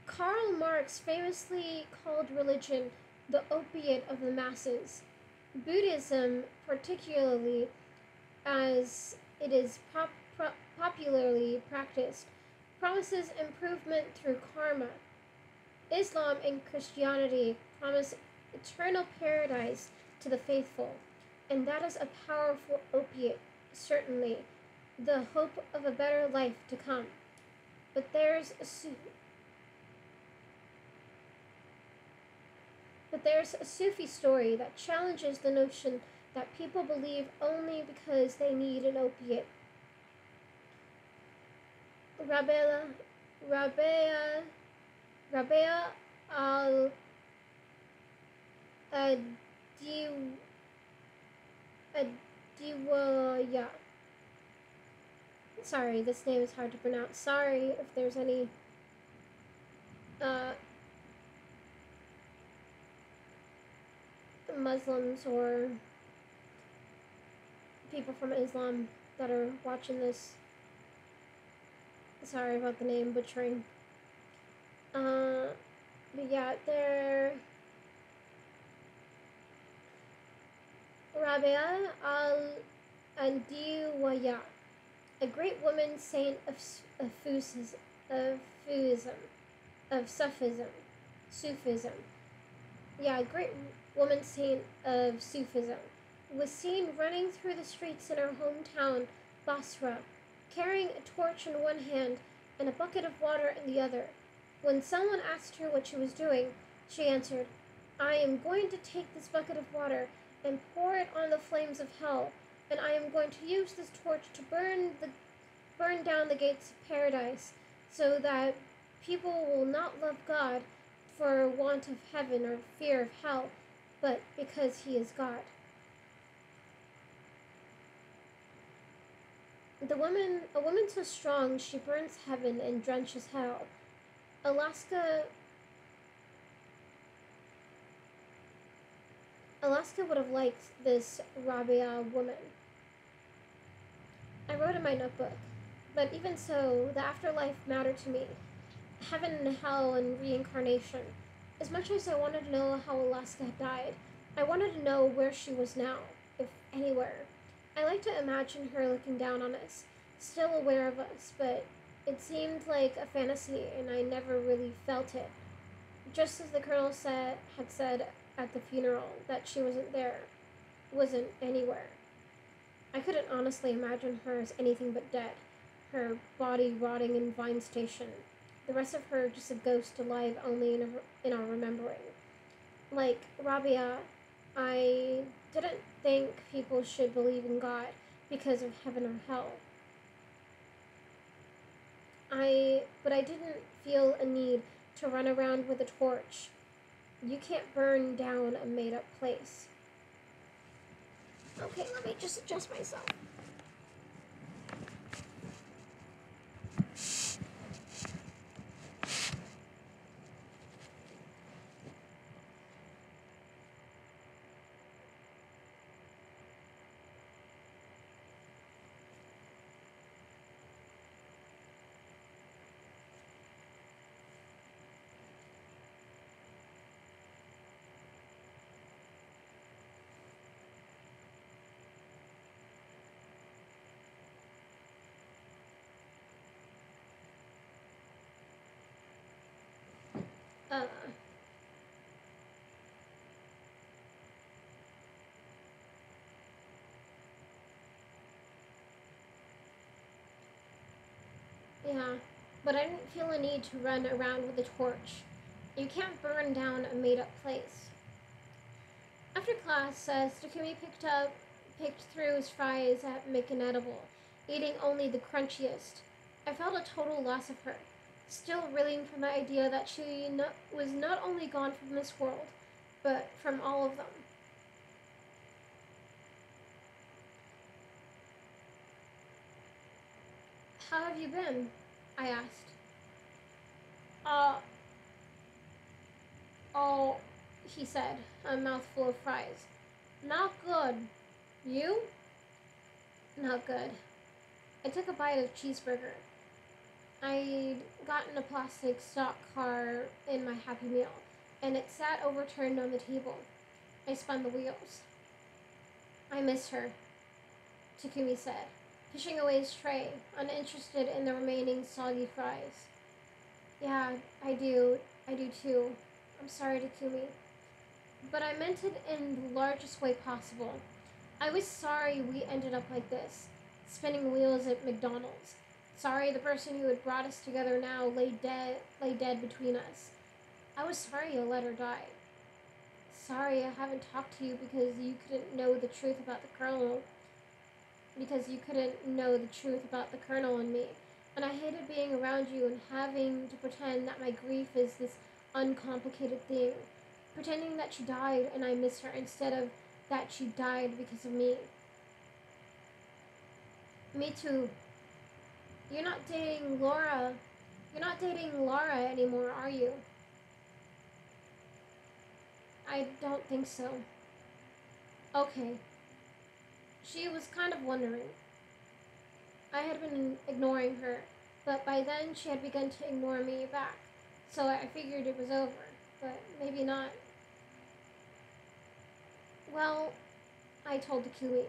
Karl Marx famously called religion the opiate of the masses. Buddhism, particularly as it is popularly practiced, promises improvement through karma. Islam and Christianity promise eternal paradise to the faithful, and that is a powerful opiate, certainly, the hope of a better life to come. But there's a Sufi story that challenges the notion that people believe only because they need an opiate. Rabea al Adiwaya. Sorry, this name is hard to pronounce. Sorry if there's any Muslims or people from Islam that are watching this. Sorry about the name butchering. But yeah, they're Rabia al-Andiwaya, a great woman saint of Sufism. Yeah, a great woman saint of Sufism, was seen running through the streets in her hometown, Basra, carrying a torch in one hand and a bucket of water in the other. When someone asked her what she was doing, she answered, "I am going to take this bucket of water and pour it on the flames of hell, and I am going to use this torch to burn down the gates of paradise, so that people will not love God for want of heaven or fear of hell, but because he is God." A woman so strong she burns heaven and drenches hell. Alaska would have liked this Rabia woman. I wrote in my notebook, but even so, the afterlife mattered to me. Heaven and hell and reincarnation. As much as I wanted to know how Alaska had died, I wanted to know where she was now, if anywhere. I like to imagine her looking down on us, still aware of us, but it seemed like a fantasy and I never really felt it. Just as the colonel had said at the funeral that she wasn't anywhere. I couldn't honestly imagine her as anything but dead, her body rotting in Vine Station, the rest of her just a ghost alive only in our remembering. Like Rabia, I didn't think people should believe in God because of heaven or hell. But I didn't feel a need to run around with a torch. You can't burn down a made up place. Okay, let me just adjust myself. Uh, yeah, but I didn't feel a need to run around with a torch. You can't burn down a made up place. After class, Takumi picked through his fries at Make an Edible, eating only the crunchiest. I felt a total loss of her, still reeling from the idea that she was not only gone from this world, but from all of them. How have you been? I asked. Uh, oh, he said, a mouthful of fries. Not good. You? Not good. I took a bite of cheeseburger. I'd gotten a plastic stock car in my Happy Meal, and it sat overturned on the table. I spun the wheels. I miss her, Takumi said, pushing away his tray, uninterested in the remaining soggy fries. Yeah, I do. I do too. I'm sorry, Takumi. But I meant it in the largest way possible. I was sorry we ended up like this, spinning wheels at McDonald's. Sorry the person who had brought us together now lay dead between us. I was sorry you let her die. Sorry I haven't talked to you because you couldn't know the truth about the Colonel. Because you couldn't know the truth about the Colonel and me. And I hated being around you and having to pretend that my grief is this uncomplicated thing. Pretending that she died and I miss her instead of that she died because of me. Me too. You're not dating Laura. You're not dating Laura anymore, are you? I don't think so. Okay. She was kind of wondering. I had been ignoring her, but by then she had begun to ignore me back. So I figured it was over, but maybe not. Well, I told Takumi.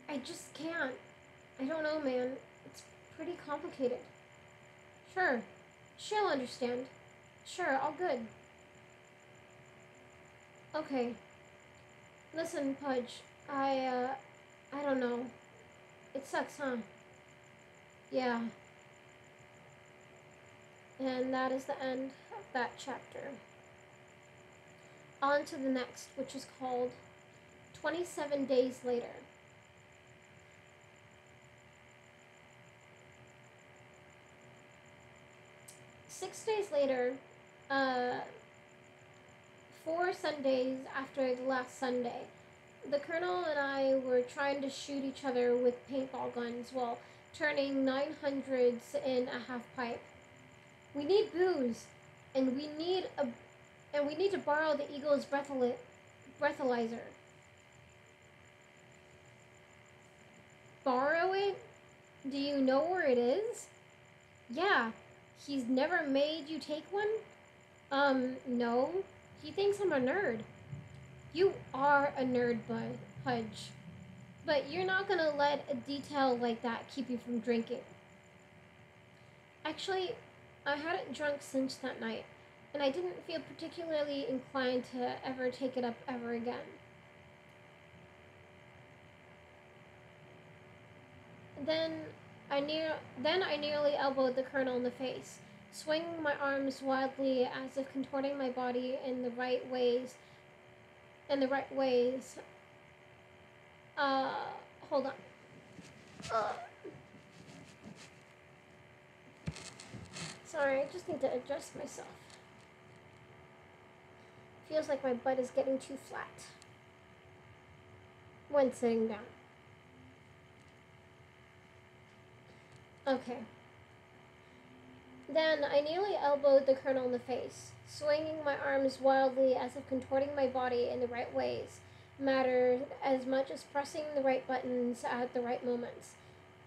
I just can't. I don't know, man. It's pretty complicated. Sure. She'll understand. Sure, all good. Okay. Listen, Pudge. I don't know. It sucks, huh? Yeah. And that is the end of that chapter. On to the next, which is called 27 Days Later. Six days later, uh, 4 Sundays after the last Sunday, the Colonel and I were trying to shoot each other with paintball guns while turning 900s in a half pipe. We need booze, and we need to borrow the Eagle's breathalyzer. Borrow it? Do you know where it is? Yeah. He's never made you take one? No. He thinks I'm a nerd. You are a nerd, Pudge. But you're not gonna let a detail like that keep you from drinking. Actually, I hadn't drunk since that night, and I didn't feel particularly inclined to ever take it up ever again. Then then I nearly elbowed the Colonel in the face, swinging my arms wildly as if contorting my body in the right ways. In the right ways. Uh, Hold on. Uh, Sorry, I just need to adjust myself. Feels like my butt is getting too flat when sitting down. Okay. Then I nearly elbowed the colonel in the face, swinging my arms wildly as if contorting my body in the right ways mattered as much as pressing the right buttons at the right moments.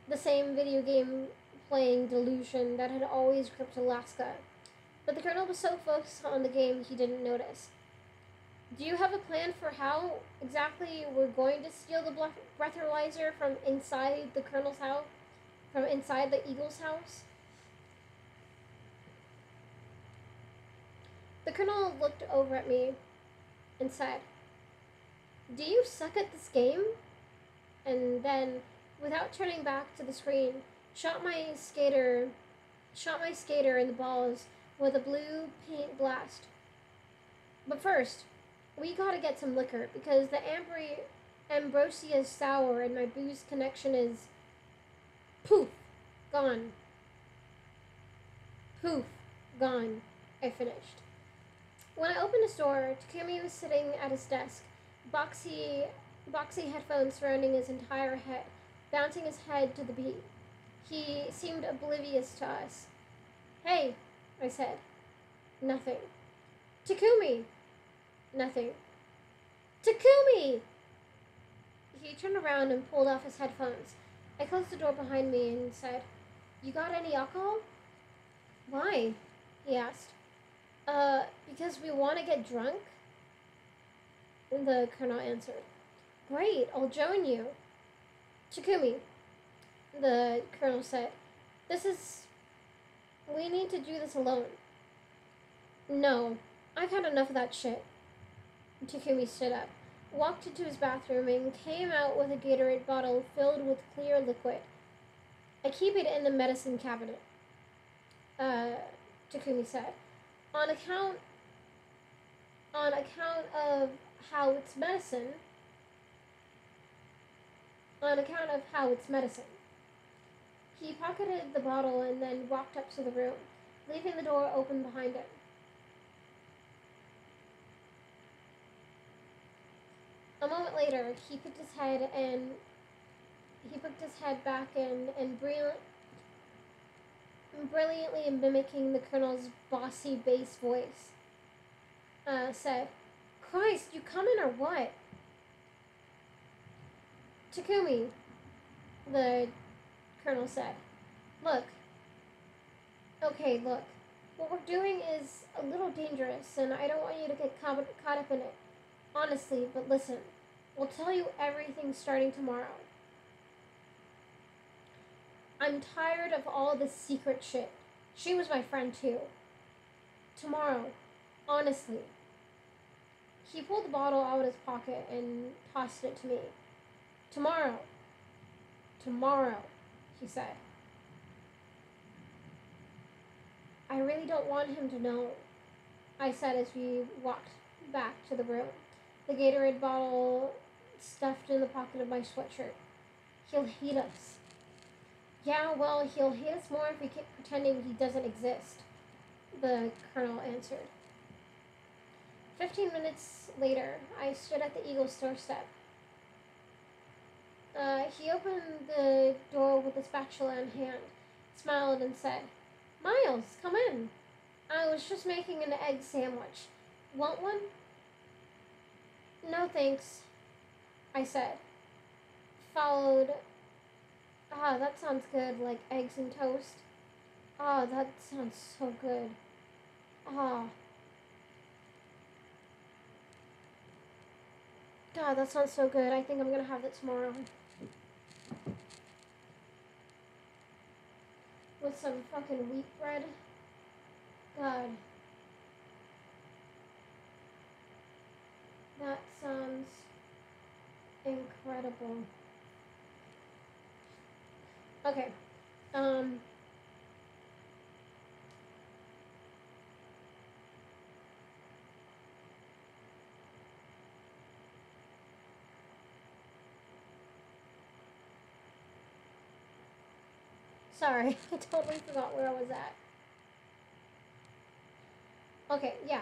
The same video game playing delusion that had always gripped Alaska. But the colonel was so focused on the game he didn't notice. Do you have a plan for how exactly we're going to steal the breathalyzer from inside the colonel's house? From inside the Eagle's house? The colonel looked over at me and said, "Do you suck at this game?" And then, without turning back to the screen, shot my skater in the balls with a blue paint blast. But first, we gotta get some liquor because the Ambrosia is sour and my booze connection is poof, gone. Poof, gone, I finished. When I opened the door, Takumi was sitting at his desk, boxy headphones surrounding his entire head, bouncing his head to the beat. He seemed oblivious to us. "Hey," I said. "Nothing." "Takumi!" "Nothing." "Takumi!" He turned around and pulled off his headphones. I closed the door behind me and said, "You got any alcohol?" "Why?" he asked. Because we want to get drunk?" The colonel answered. "Great, I'll join you." "Takumi," the colonel said, we need to do this alone." "No, I've had enough of that shit." Takumi stood up, walked into his bathroom, and came out with a Gatorade bottle filled with clear liquid. "I keep it in the medicine cabinet," Takumi said. On account of how it's medicine. He pocketed the bottle and then walked up to the room, leaving the door open behind him. A moment later, he put his head back and brilliantly mimicking the colonel's bossy bass voice, said, "Christ, you coming or what?" "Takumi," the colonel said, look. What we're doing is a little dangerous, and I don't want you to get caught up in it. Honestly, but listen. We'll tell you everything starting tomorrow. I'm tired of all this secret shit. She was my friend, too. Tomorrow. Honestly." He pulled the bottle out of his pocket and tossed it to me. "Tomorrow. Tomorrow," he said. "I really don't want him to know," I said as we walked back to the room, the Gatorade bottle stuffed in the pocket of my sweatshirt. "He'll hate us." "Yeah, well, he'll hate us more if we keep pretending he doesn't exist," the colonel answered. 15 minutes later, I stood at the Eagle's doorstep. He opened the door with a spatula in hand, smiled, and said, "Miles, come in. I was just making an egg sandwich. Want one?" "No, thanks," I said. Followed, that sounds good, like eggs and toast. That sounds so good. Ah. God, that sounds so good. I think I'm gonna have that tomorrow. With some fucking wheat bread. God. That sounds incredible. Okay. Sorry, I totally forgot where I was at. Okay, yeah.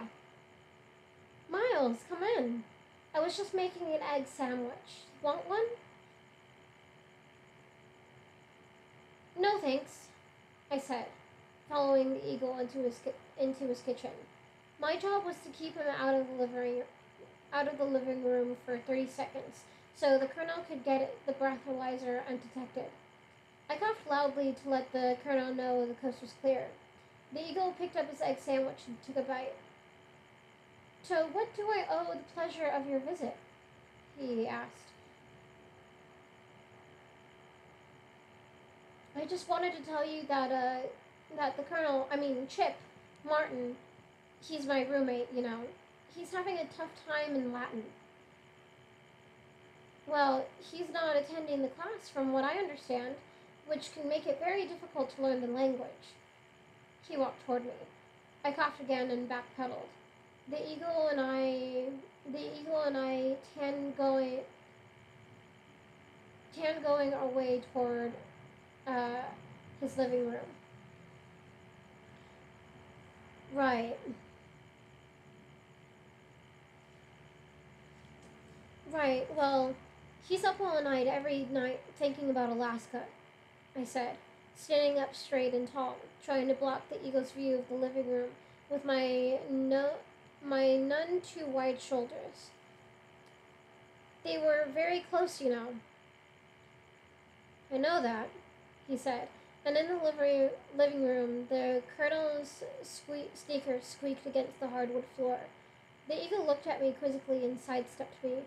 Miles, come in. I was just making an egg sandwich. Want one? No thanks, I said, following the eagle into his kitchen. My job was to keep him out of the living room for 30 seconds, so the colonel could get the breathalyzer undetected. I coughed loudly to let the colonel know the coast was clear. The eagle picked up his egg sandwich and took a bite. To what do I owe the pleasure of your visit? He asked. I just wanted to tell you that the colonel, Chip Martin, he's my roommate, he's having a tough time in Latin. Well, he's not attending the class from what I understand, which can make it very difficult to learn the language. He walked toward me. I coughed again and backpedaled. The eagle and I, the eagle and I, tan going our way toward uh, his living room. Right, right. Well, he's up all night every night thinking about Alaska, I said, standing up straight and tall, trying to block the eagle's view of the living room with my none too wide shoulders. They were very close. I know that, he said. And in the living room, the colonel's sneaker squeaked against the hardwood floor. The eagle looked at me quizzically and sidestepped me.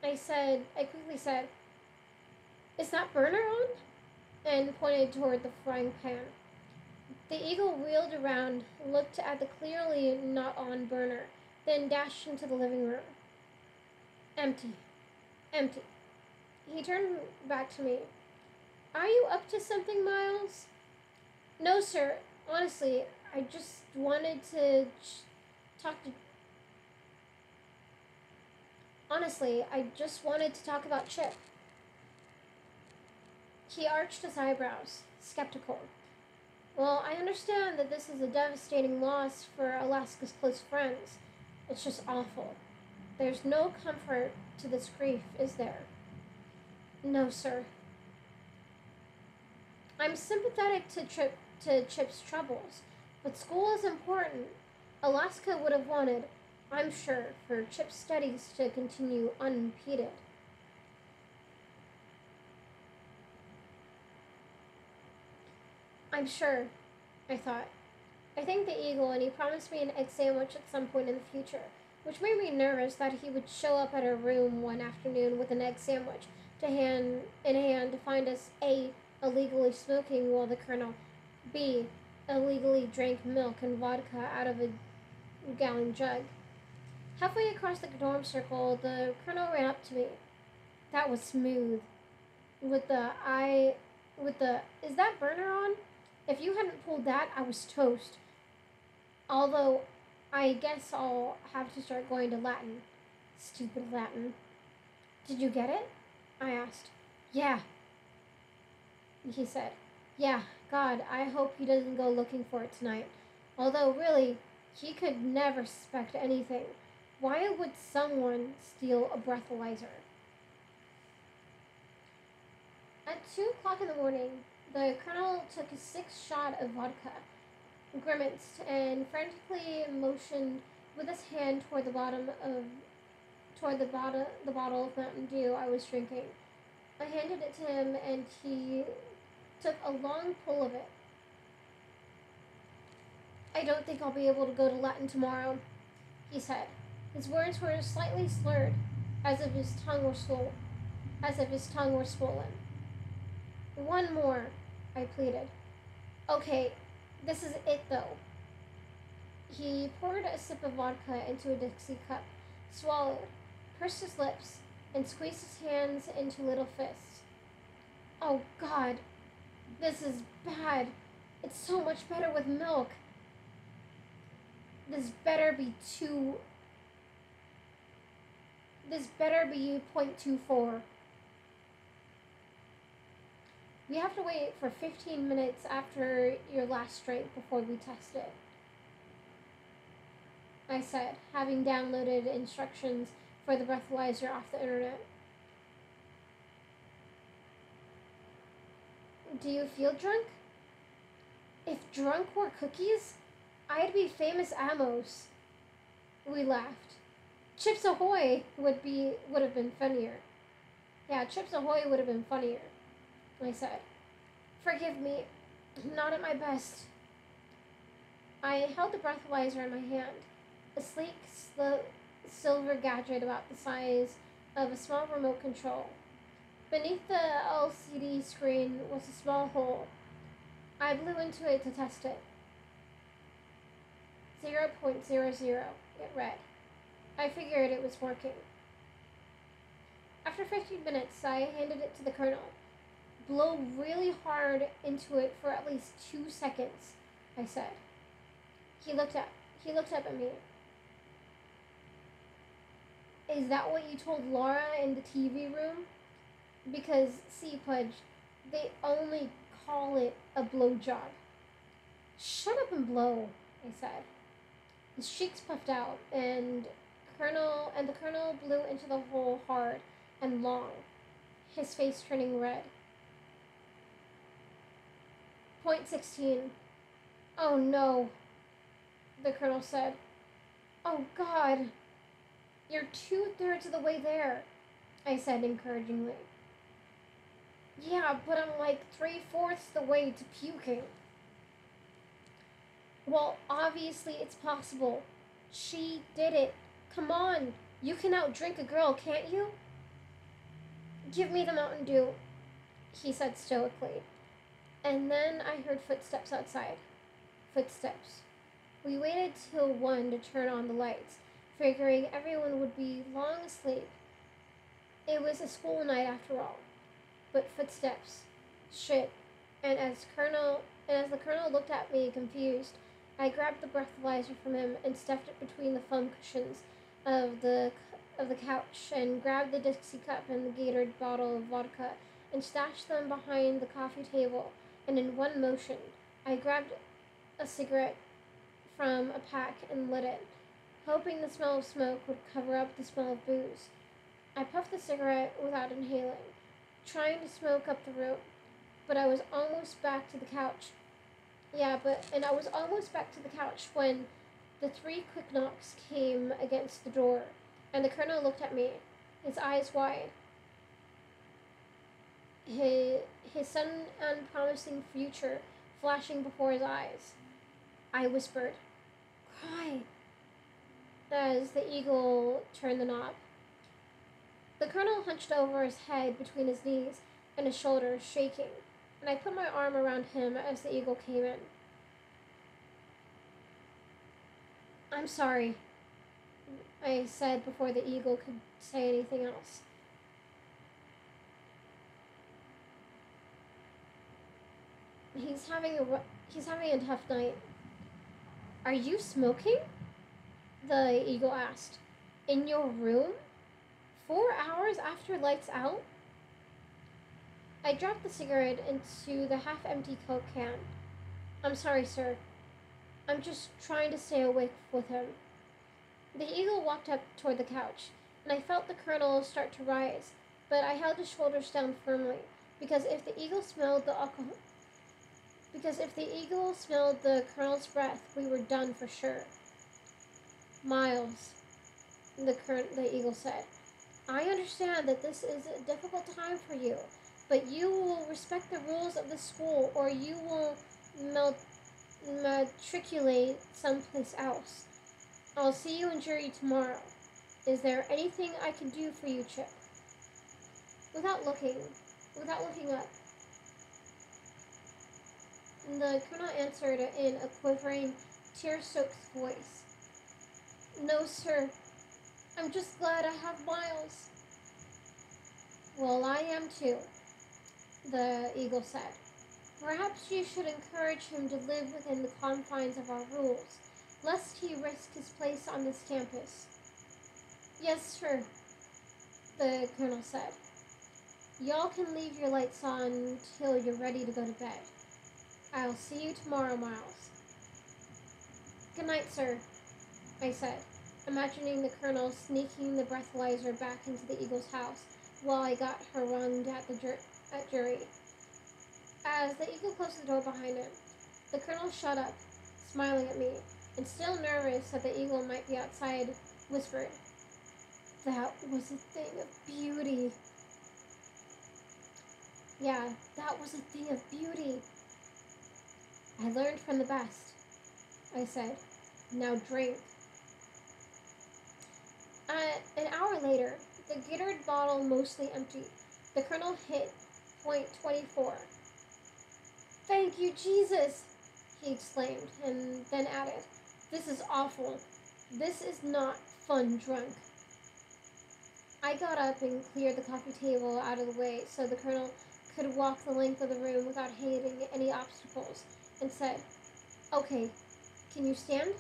I quickly said, "Is that burner on?" and pointed toward the frying pan. The eagle wheeled around, looked at the clearly not on burner, then dashed into the living room. Empty. Empty. He turned back to me. Are you up to something, Miles? No, sir. Honestly, I just wanted to talk to. Honestly, I just wanted to talk about Chip. He arched his eyebrows, skeptical. Well, I understand that this is a devastating loss for Alaska's close friends. It's just awful. There's no comfort to this grief, is there? No, sir. I'm sympathetic to Chip's troubles, but school is important. Alaska would have wanted, I'm sure, for Chip's studies to continue unimpeded. I'm sure, I thought. I thanked the eagle and he promised me an egg sandwich at some point in the future, which made me nervous that he would show up at our room one afternoon with an egg sandwich in hand to find us A, illegally smoking while the colonel B, illegally drank milk and vodka out of a gallon jug. Halfway across the dorm circle, the colonel ran up to me. That was smooth. With the I with the Is that burner on? If you hadn't pulled that, I was toast. Although I guess I'll have to start going to Latin. Stupid Latin. Did you get it? I asked. Yeah, he said. Yeah, God, I hope he doesn't go looking for it tonight. Although, really, he could never suspect anything. Why would someone steal a breathalyzer? At 2 o'clock in the morning, the colonel took a sixth shot of vodka, grimaced, and frantically motioned with his hand toward the bottle of Mountain Dew I was drinking. I handed it to him, and he took a long pull of it. I don't think I'll be able to go to Latin tomorrow, he said. His words were slightly slurred, as if his tongue were swollen. One more, I pleaded. Okay, this is it though. He poured a sip of vodka into a Dixie cup, swallowed, pursed his lips, and squeezed his hands into little fists. Oh God, this is bad. It's so much better with milk. This better be 0.24. We have to wait for 15 minutes after your last drink before we test it. I said, having downloaded instructions for the breathalyzer off the internet. Do you feel drunk? If drunk were cookies, I'd be famous Amos. We laughed. Chips Ahoy would have been funnier. Yeah, Chips Ahoy would have been funnier, I said. Forgive me, not at my best. I held the breathalyzer in my hand, a sleek, silver gadget about the size of a small remote control. Beneath the LCD screen was a small hole. I blew into it to test it. 0.00, it read. I figured it was working. After 15 minutes, I handed it to the colonel. Blow really hard into it for at least 2 seconds, I said. He looked up at me. Is that what you told Laura in the TV room? Because, see, Pudge, they only call it a blowjob. Shut up and blow, I said. His cheeks puffed out, and the colonel blew into the hole hard and long, his face turning red. Point 16. Oh no, the colonel said. Oh God, you're 2/3 of the way there, I said encouragingly. Yeah, but I'm like 3/4 the way to puking. Well, obviously it's possible. She did it. Come on, you can outdrink a girl, can't you? Give me the Mountain Dew, he said stoically. And then I heard footsteps outside. Footsteps. We waited till 1 to turn on the lights, figuring everyone would be long asleep. It was a school night after all. But footsteps. Shit. And as the colonel looked at me confused, I grabbed the breathalyzer from him and stuffed it between the foam cushions of the couch and grabbed the Dixie cup and the Gatorade bottle of vodka and stashed them behind the coffee table, and in one motion, I grabbed a cigarette from a pack and lit it, hoping the smell of smoke would cover up the smell of booze. I puffed the cigarette without inhaling, trying to smoke up the room, but I was almost back to the couch. I was almost back to the couch when the 3 quick knocks came against the door, and the colonel looked at me, his eyes wide. His sudden, unpromising future flashing before his eyes. I whispered, "Cry," as the eagle turned the knob. The colonel hunched over his head between his knees and his shoulders, shaking, and I put my arm around him as the eagle came in. "I'm sorry," I said before the eagle could say anything else. He's having a tough night. Are you smoking?" the eagle asked. "In your room? 4 hours after lights out?" I dropped the cigarette into the half-empty Coke can. "I'm sorry, sir. I'm just trying to stay awake with him." The eagle walked up toward the couch, and I felt the colonel start to rise, but I held his shoulders down firmly, because if the eagle smelled the colonel's breath, we were done for sure. "Miles," the eagle said, "I understand that this is a difficult time for you, but you will respect the rules of the school or you will matriculate someplace else. I'll see you in jury tomorrow. Is there anything I can do for you, Chip?" Without looking up, the colonel answered in a quivering, tear-soaked voice. "No, sir. I'm just glad I have Miles." "Well, I am too," the eagle said. "Perhaps you should encourage him to live within the confines of our rules, lest he risk his place on this campus." "Yes, sir," the colonel said. "Y'all can leave your lights on till you're ready to go to bed. I'll see you tomorrow, Miles." "Good night, sir." I said, imagining the colonel sneaking the breathalyzer back into the eagle's house while I got harangued at jury. As the eagle closed the door behind him, the colonel shut up, smiling at me, and still nervous that the eagle might be outside, whispered, "That was a thing of beauty." Yeah, that was a thing of beauty. I learned from the best, I said. Now drink. An hour later, the Gittard bottle mostly empty, the colonel hit point 24. "Thank you, Jesus!" he exclaimed, and then added, "This is awful. This is not fun drunk." I got up and cleared the coffee table out of the way so the colonel could walk the length of the room without hitting any obstacles, and said, "Okay, can you stand?"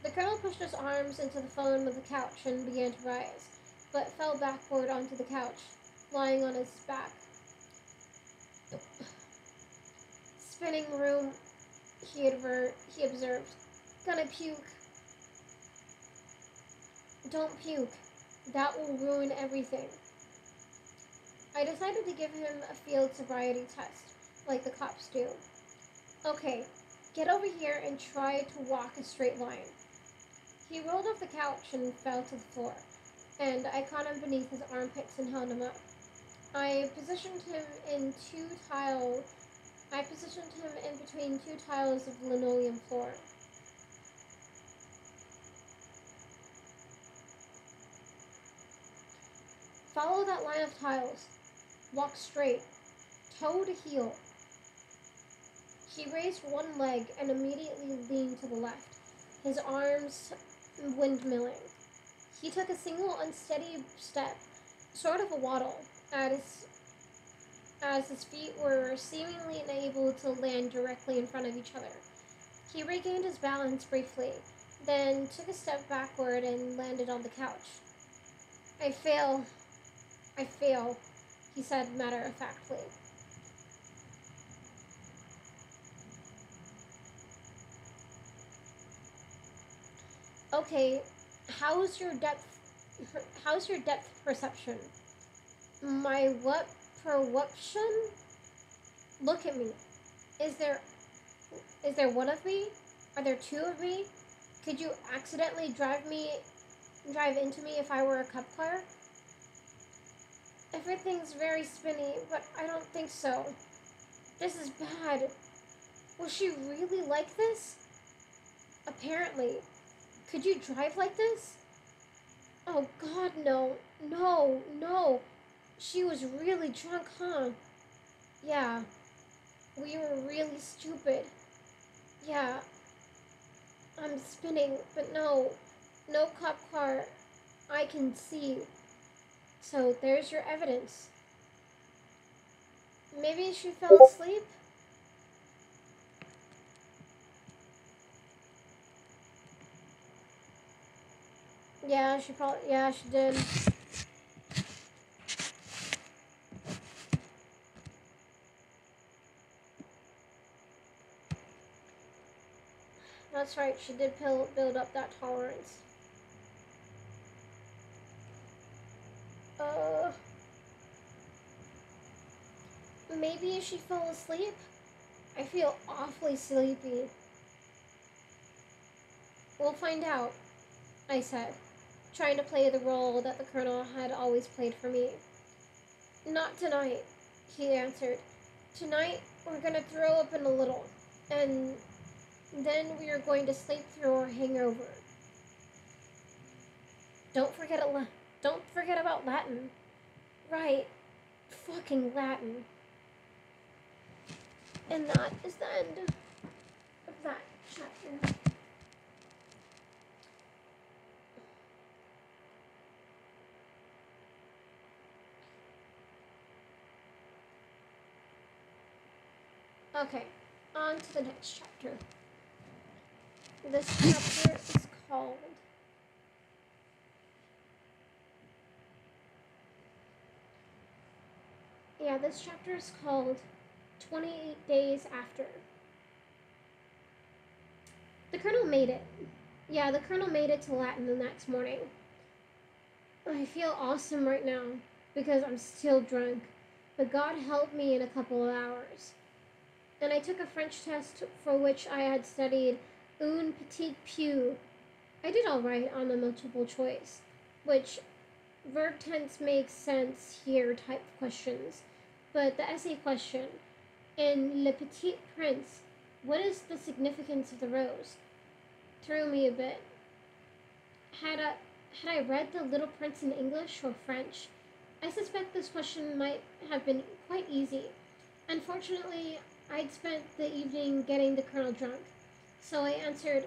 The colonel pushed his arms into the foam of the couch and began to rise, but fell backward onto the couch, lying on his back. "Spinning room," he observed. "Gonna puke." "Don't puke. That will ruin everything." I decided to give him a field sobriety test, like the cops do. "Okay, get over here and try to walk a straight line." He rolled off the couch and fell to the floor, and I caught him beneath his armpits and held him up. I positioned him in between two tiles of linoleum floor. "Follow that line of tiles. Walk straight, toe to heel." He raised one leg and immediately leaned to the left, his arms windmilling. He took a single unsteady step, sort of a waddle, as his feet were seemingly unable to land directly in front of each other. He regained his balance briefly, then took a step backward and landed on the couch. I fail, he said matter-of-factly. "Okay, how's your depth perception?" "My what perception?" "Look at me. Is there one of me? Are there two of me? Could you accidentally drive into me if I were a cop car?" "Everything's very spinny, but I don't think so. This is bad. Was she really like this?" "Apparently. Could you drive like this?" "Oh, God, no. No, no. She was really drunk, huh?" "Yeah. We were really stupid. Yeah. I'm spinning, but no. No cop car I can see. So there's your evidence." "Maybe she fell asleep?" Yeah, she did. That's right, she did build up that tolerance. Uh, Maybe she fell asleep? I feel awfully sleepy." "We'll find out," I said, trying to play the role that the colonel had always played for me. "Not tonight," he answered. "Tonight, we're gonna throw up in a little, and then we are going to sleep through our hangover. Don't forget about Latin." "Right. Fucking Latin." And that is the end of that chapter. Okay, on to the next chapter. This chapter is called this chapter is called 28 Days After. The colonel made it. Yeah, the colonel made it to Latin the next morning. I feel awesome right now because I'm still drunk, but God helped me in a couple of hours. And I took a French test for which I had studied un petit peu. I did all right on the multiple choice, which verb tense makes sense here type questions. But the essay question, in Le Petit Prince, what is the significance of the rose? Threw me a bit. Had I, had I read The Little Prince in English or French, I suspect this question might have been quite easy. Unfortunately, I'd spent the evening getting the colonel drunk, so I answered,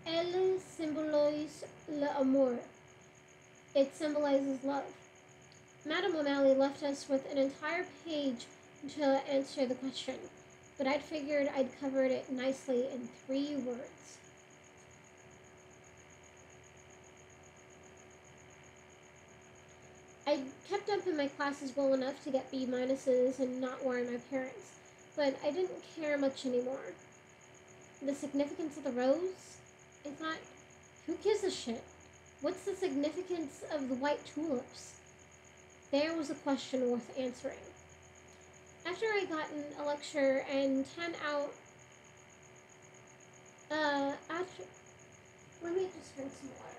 Elle symbolise l'amour. It symbolizes love. Madame O'Malley left us with an entire page to answer the question, but I'd figured I'd covered it nicely in 3 words. I kept up in my classes well enough to get B minuses and not worry my parents, but I didn't care much anymore. The significance of the rose? I thought, who gives a shit? What's the significance of the white tulips? There was a question worth answering. After I gotten a lecture and 10 out, after, let me just drink some water.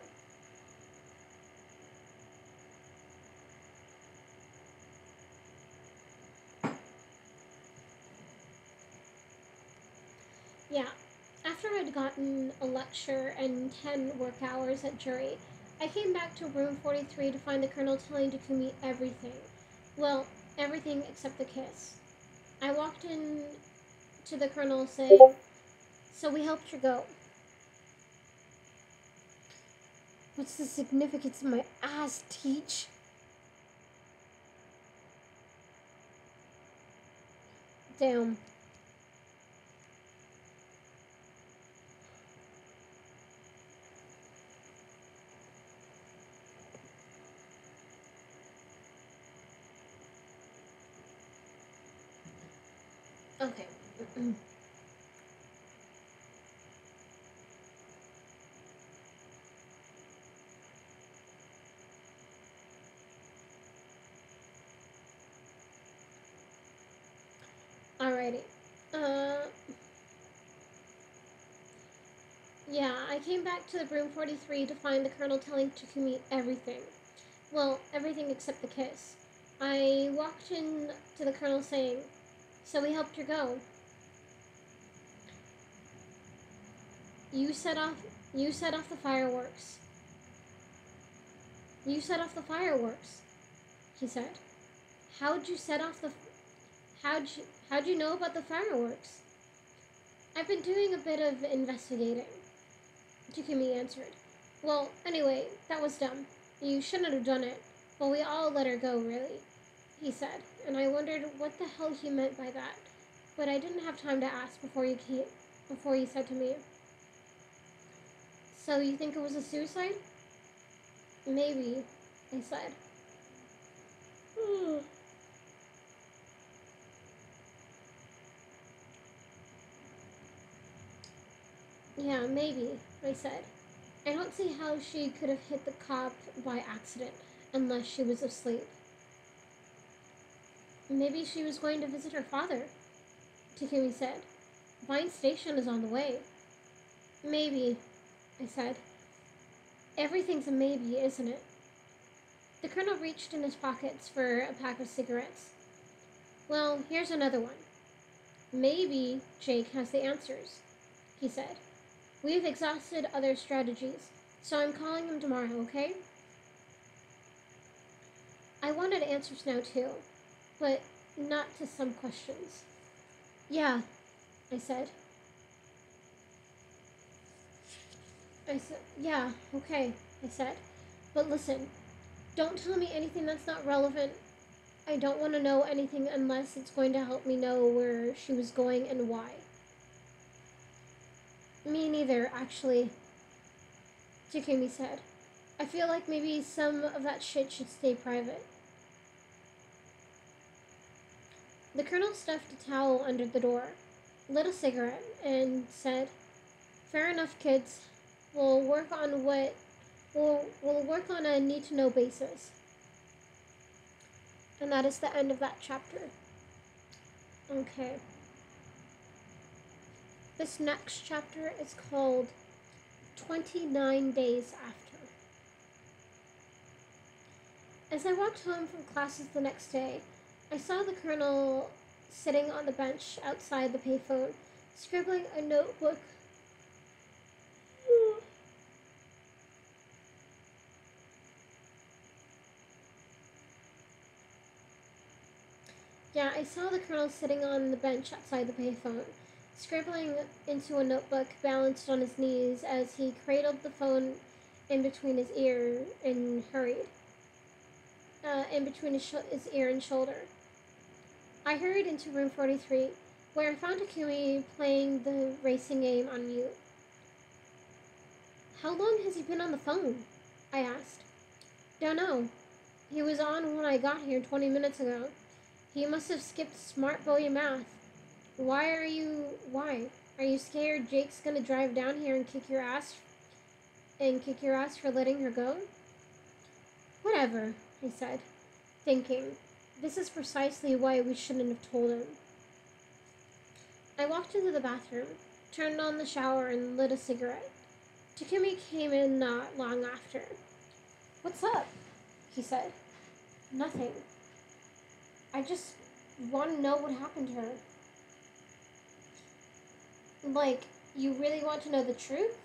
Yeah, after I'd gotten a lecture and 10 work hours at jury, I came back to room 43 to find the colonel telling Takumi everything. Well, everything except the kiss. I walked in to the colonel saying, so we helped her go. What's the significance of my ass, Teach? Damn. Okay. Alrighty. Uh, yeah, I came back to room 43 to find the colonel telling Takumi everything. Well, everything except the kiss. I walked in to the colonel saying, so we helped her go. You set off you set off the fireworks. You set off the fireworks, he said. How'd you set off the how'd you know about the fireworks? I've been doing a bit of investigating, Takumi answered. Well, anyway, that was dumb. You shouldn't have done it. But we all let her go, really, he said, and I wondered what the hell he meant by that. But I didn't have time to ask before he said to me, so you think it was a suicide? Maybe, I said. Yeah, maybe, I said. I don't see how she could have hit the cop by accident unless she was asleep. Maybe she was going to visit her father, Takumi said. Vine Station is on the way. Maybe, I said. Everything's a maybe, isn't it? The colonel reached in his pockets for a pack of cigarettes. Well, here's another one. Maybe Jake has the answers, he said. We've exhausted other strategies, so I'm calling him tomorrow, okay? I wanted answers now, too, but not to some questions. Yeah, I said. Yeah, okay, I said. But listen, don't tell me anything that's not relevant. I don't want to know anything unless it's going to help me know where she was going and why. Me neither, actually, Takumi said. I feel like maybe some of that shit should stay private. The colonel stuffed a towel under the door, lit a cigarette, and said, Fair enough, kids. We'll work on what we'll work on a need to know basis. And that is the end of that chapter. Okay. This next chapter is called 29 Days After. As I walked home from classes the next day, I saw the colonel sitting on the bench outside the payphone, scribbling a notebook. Yeah, I saw the colonel sitting on the bench outside the payphone, scribbling into a notebook balanced on his knees as he cradled the phone in between his ear and hurried. In between his ear and shoulder. I hurried into room 43, where I found Takumi playing the racing game on mute. How long has he been on the phone? I asked. Don't know. He was on when I got here 20 minutes ago. He must have skipped smart boy math. Why? Are you scared Jake's gonna drive down here and kick your ass for letting her go? Whatever, I said, thinking, this is precisely why we shouldn't have told him. I walked into the bathroom, turned on the shower, and lit a cigarette. Takumi came in not long after. What's up? He said. Nothing. I just want to know what happened to her. Like, you really want to know the truth?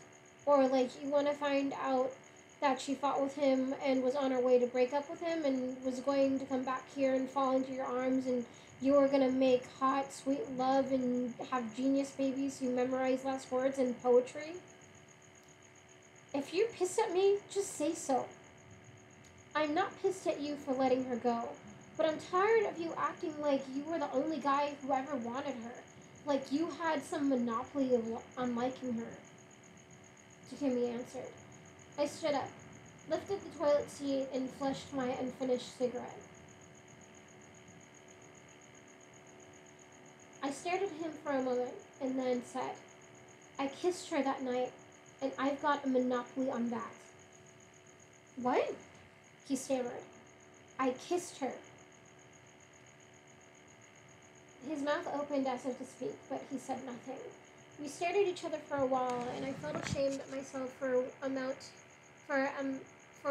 Or, like, you want to find out that she fought with him and was on her way to break up with him and was going to come back here and fall into your arms and you were going to make hot, sweet love and have genius babies who memorize last words and poetry? If you're pissed at me, just say so. I'm not pissed at you for letting her go, but I'm tired of you acting like you were the only guy who ever wanted her. Like you had some monopoly on liking her. Takumi answered. I stood up, lifted the toilet seat, and flushed my unfinished cigarette. I stared at him for a moment and then said, I kissed her that night, and I've got a monopoly on that. What? He stammered. I kissed her. His mouth opened as if to speak, but he said nothing. We stared at each other for a while, and I felt ashamed at myself for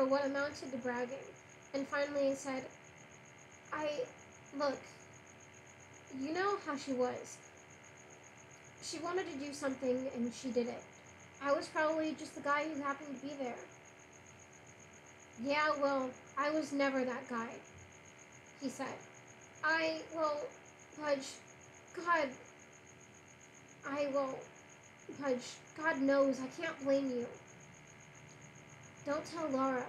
what amounted to bragging. And finally I said, look, you know how she was. She wanted to do something, and she did it. I was probably just the guy who happened to be there. Yeah, well, I was never that guy, he said. Pudge, God, Pudge, God knows, I can't blame you. Don't tell Laura.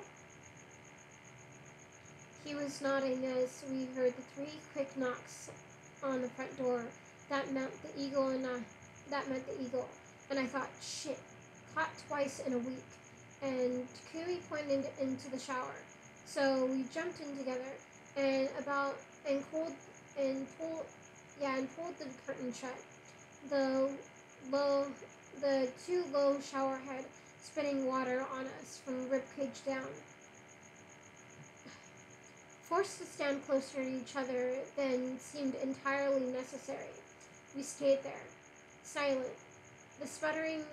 He was nodding as we heard the 3 quick knocks on the front door. That meant the eagle, and I thought, shit, caught twice in a week. And Takumi pointed into the shower. So we jumped in together and pulled the curtain shut. The 2 low shower head spitting water on us from ribcage down. Forced to stand closer to each other than seemed entirely necessary. We stayed there, silent, the sputtering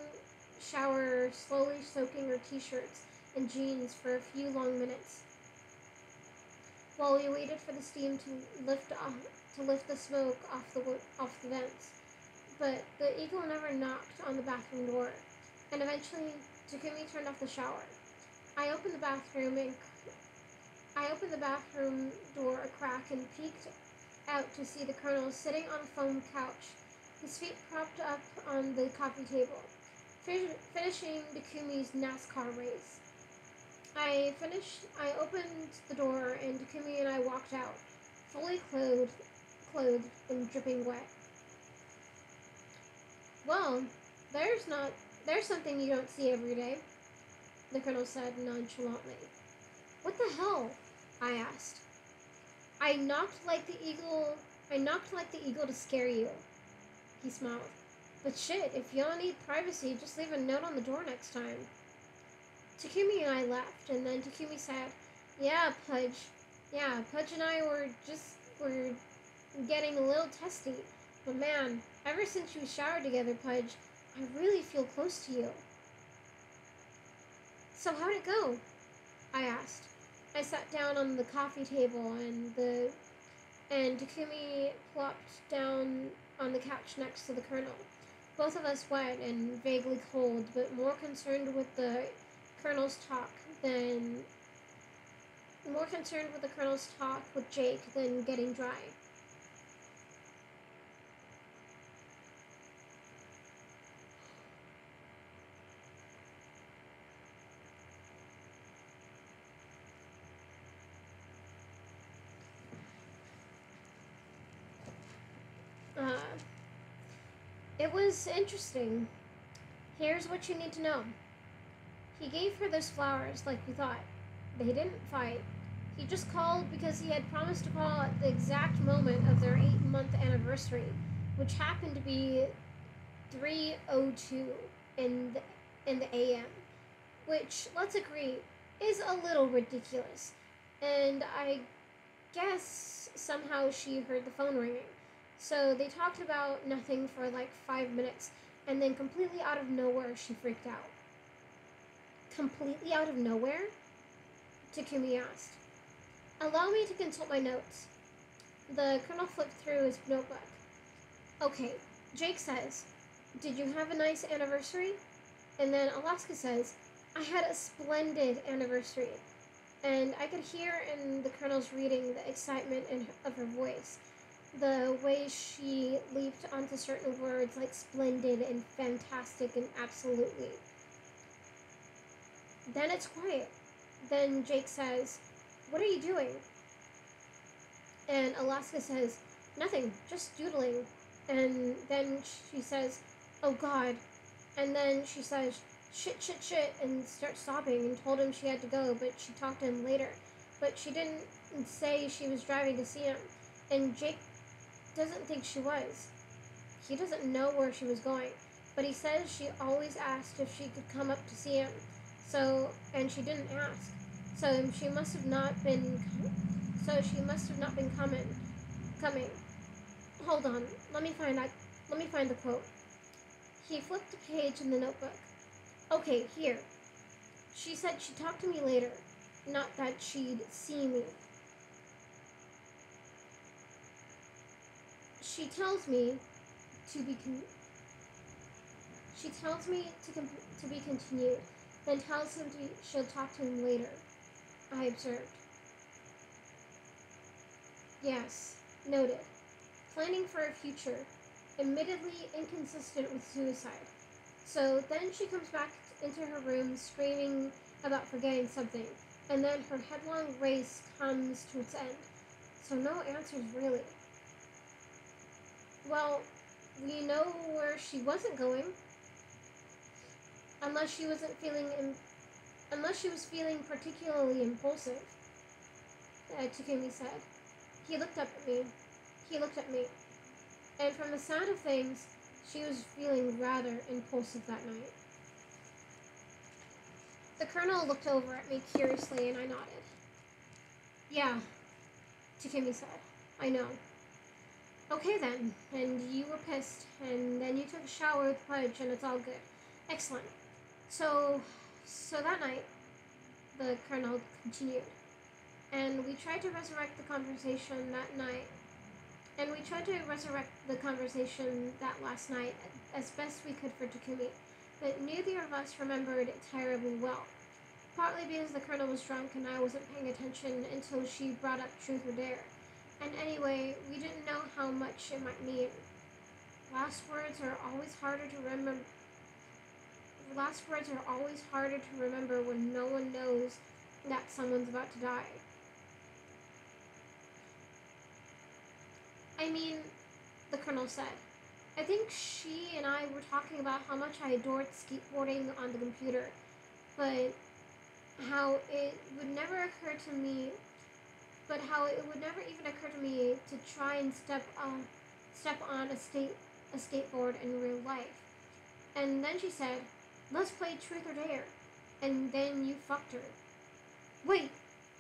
shower slowly soaking our t-shirts and jeans for a few long minutes, while we waited for the steam to lift the smoke off the vents. But the eagle never knocked on the bathroom door, and eventually Takumi turned off the shower. I opened the bathroom door a crack and peeked out to see the colonel sitting on a foam couch, his feet propped up on the coffee table, finishing Takumi's NASCAR race. I opened the door and Takumi and I walked out, fully clothed and dripping wet. Well, there's something you don't see every day, the colonel said nonchalantly. What the hell? I asked. I knocked like the eagle to scare you, he smiled. But shit, if y'all need privacy, just leave a note on the door next time. Takumi and I laughed, and then Takumi said, "Yeah, Pudge. Yeah, Pudge and I were getting a little testy. But man, ever since we showered together, Pudge, I really feel close to you." "So how'd it go?" I asked. I sat down on the coffee table and Takumi plopped down on the couch next to the Colonel. Both of us wet and vaguely cold, but more concerned with the Colonel's talk than more concerned with the Colonel's talk with Jake than getting dry. Uh, it was interesting. Here's what you need to know. He gave her those flowers like we thought. They didn't fight. He just called because he had promised to call at the exact moment of their 8-month anniversary, which happened to be 3:02 in the AM, which, let's agree, is a little ridiculous. And I guess somehow she heard the phone ringing. So they talked about nothing for like 5 minutes, and then completely out of nowhere, she freaked out. "Completely out of nowhere?" Takumi asked. "Allow me to consult my notes." The Colonel flipped through his notebook. "Okay, Jake says, 'Did you have a nice anniversary?' And then Alaska says, 'I had a splendid anniversary.'" And I could hear in the Colonel's reading the excitement of her voice, the way she leaped onto certain words like splendid and fantastic and absolutely. Then it's quiet. Then Jake says, "What are you doing?" And Alaska says, "Nothing, just doodling." And then she says, "Oh God." And then she says, "Shit, shit, shit," and starts sobbing and told him she had to go, but she talked to him later. But she didn't say she was driving to see him. And Jake doesn't think she was. He doesn't know where she was going. But he says she always asked if she could come up to see him. And she didn't ask. So she must have not been coming. Hold on. Let me find the quote. He flipped a page in the notebook. "Okay, here. She said she'd talk to me later, not that she'd see me. She tells me to be she tells me to be continued, then tells him she'll talk to him later." I observed. "Yes, noted. Planning for a future, admittedly inconsistent with suicide." So then she comes back into her room screaming about forgetting something, and then her headlong race comes to its end. So no answers really. Well, we know where she wasn't going, unless she wasn't feeling unless she was feeling particularly impulsive, Takumi said. He looked up at me. He looked at me. And from the sound of things, she was feeling rather impulsive that night. The Colonel looked over at me curiously, and I nodded. "Yeah," Takumi said. "I know." "Okay then, and you were pissed, and then you took a shower with Pudge, and it's all good. Excellent. So that night," the Colonel continued, "and we tried to resurrect the conversation that night, and we tried to resurrect the conversation that last night as best we could for Takumi, but neither of us remembered it terribly well. Partly because the Colonel was drunk and I wasn't paying attention until she brought up Truth or Dare. And anyway, we didn't know how much it might mean. Last words are always harder to remember. Last words are always harder to remember when no one knows that someone's about to die. I mean," the Colonel said, "I think she and I were talking about how much I adored skateboarding on the computer, but how it would never even occur to me to try and step on a skateboard in real life. And then she said, 'Let's play Truth or Dare.' And then you fucked her. Wait,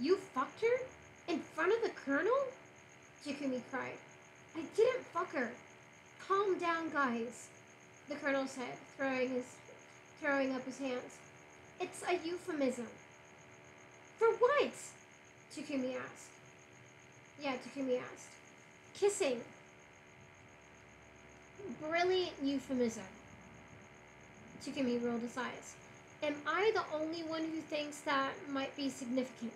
you fucked her? In front of the colonel? Takumi cried. I didn't fuck her. Calm down, guys, the colonel said, throwing up his hands. It's a euphemism. For what? Takumi asked. Takumi asked. Kissing. Brilliant euphemism. Takumi rolled his eyes. Am I the only one who thinks that might be significant?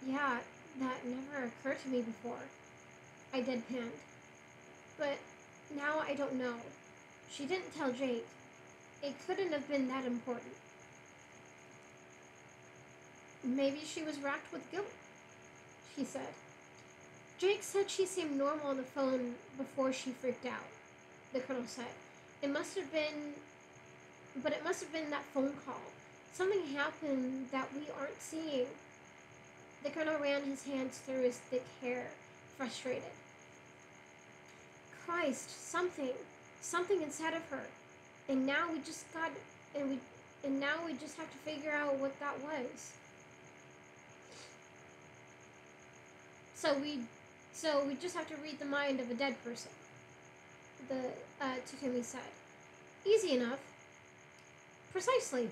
Yeah, that never occurred to me before. I deadpanned. But now I don't know. She didn't tell Jake. It couldn't have been that important. Maybe she was racked with guilt, she said. Jake said she seemed normal on the phone before she freaked out, the colonel said. It must have been that phone call. Something happened that we aren't seeing. The colonel ran his hands through his thick hair, frustrated. Christ, something inside of her. And now we just have to figure out what that was. So we just have to read the mind of a dead person, Takumi said. Easy enough. Precisely.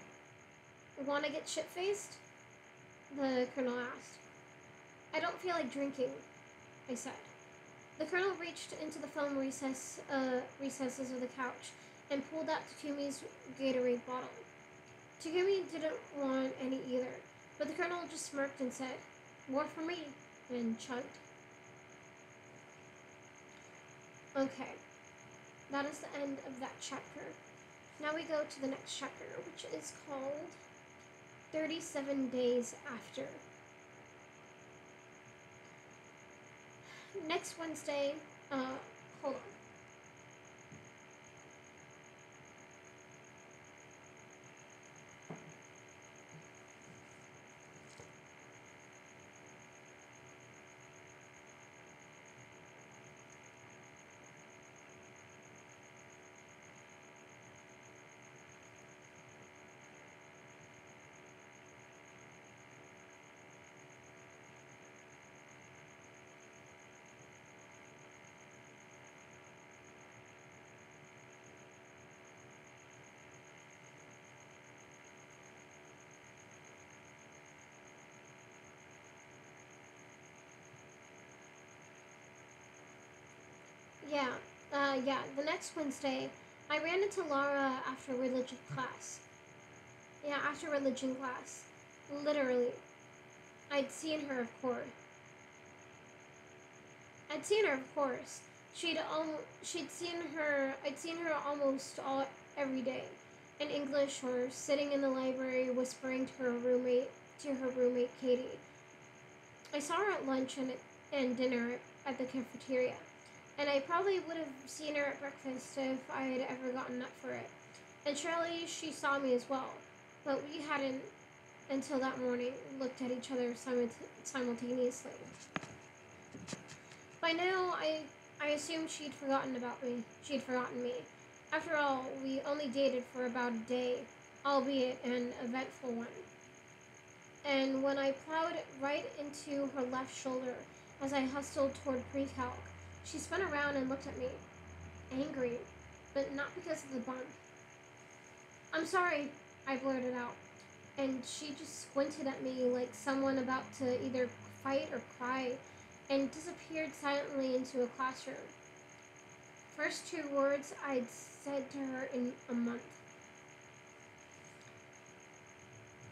Want to get shit-faced? The colonel asked. I don't feel like drinking, I said. The colonel reached into the foam recesses of the couch and pulled out Takumi's Gatorade bottle. Takumi didn't want any either, but the colonel just smirked and said, more for me, and chugged. Okay, that is the end of that chapter. Now we go to the next chapter, which is called 37 Days After. Next Wednesday, hold on. The next Wednesday, I ran into Laura after religion class. After religion class. Literally. I'd seen her, of course. I'd seen her almost every day, in English or sitting in the library whispering to her roommate Katie. I saw her at lunch and dinner at the cafeteria, and I probably would have seen her at breakfast if I had ever gotten up for it. And surely she saw me as well, but we hadn't, until that morning, looked at each other simultaneously. By now, I assumed she'd forgotten me. After all, we only dated for about a day, albeit an eventful one. And when I plowed right into her left shoulder as I hustled toward pre-calc, she spun around and looked at me, angry, but not because of the bump. I'm sorry, I blurted out, and she just squinted at me like someone about to either fight or cry, and disappeared silently into a classroom. First 2 words I'd said to her in a month.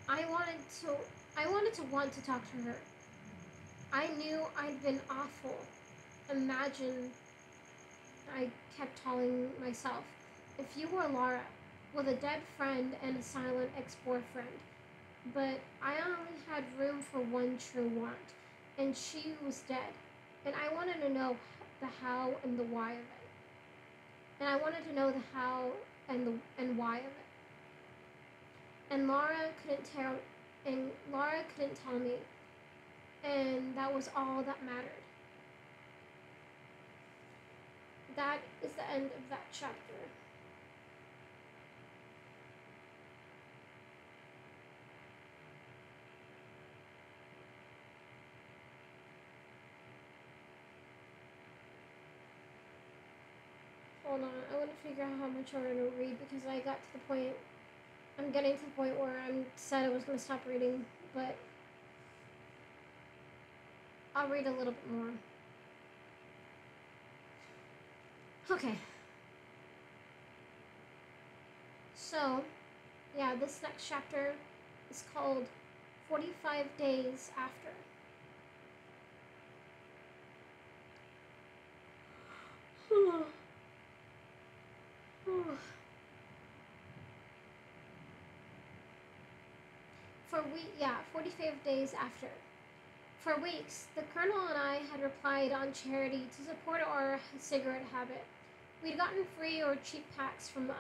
I wanted to want to talk to her. I knew I'd been awful. Imagine, I kept telling myself, if you were Laura, with a dead friend and a silent ex-boyfriend. But I only had room for one true want, and she was dead. And I wanted to know the how and the why of it. And I wanted to know the how and why of it. And Laura couldn't tell me. And that was all that mattered. That is the end of that chapter. Hold on. I want to figure out how much I'm going to read because I'm getting to the point where I said I was going to stop reading, but I'll read a little bit more. Okay. So, yeah, this next chapter is called 45 Days After. For 45 days after. For weeks, the Colonel and I had replied on charity to support our cigarette habit. We'd gotten free or cheap packs from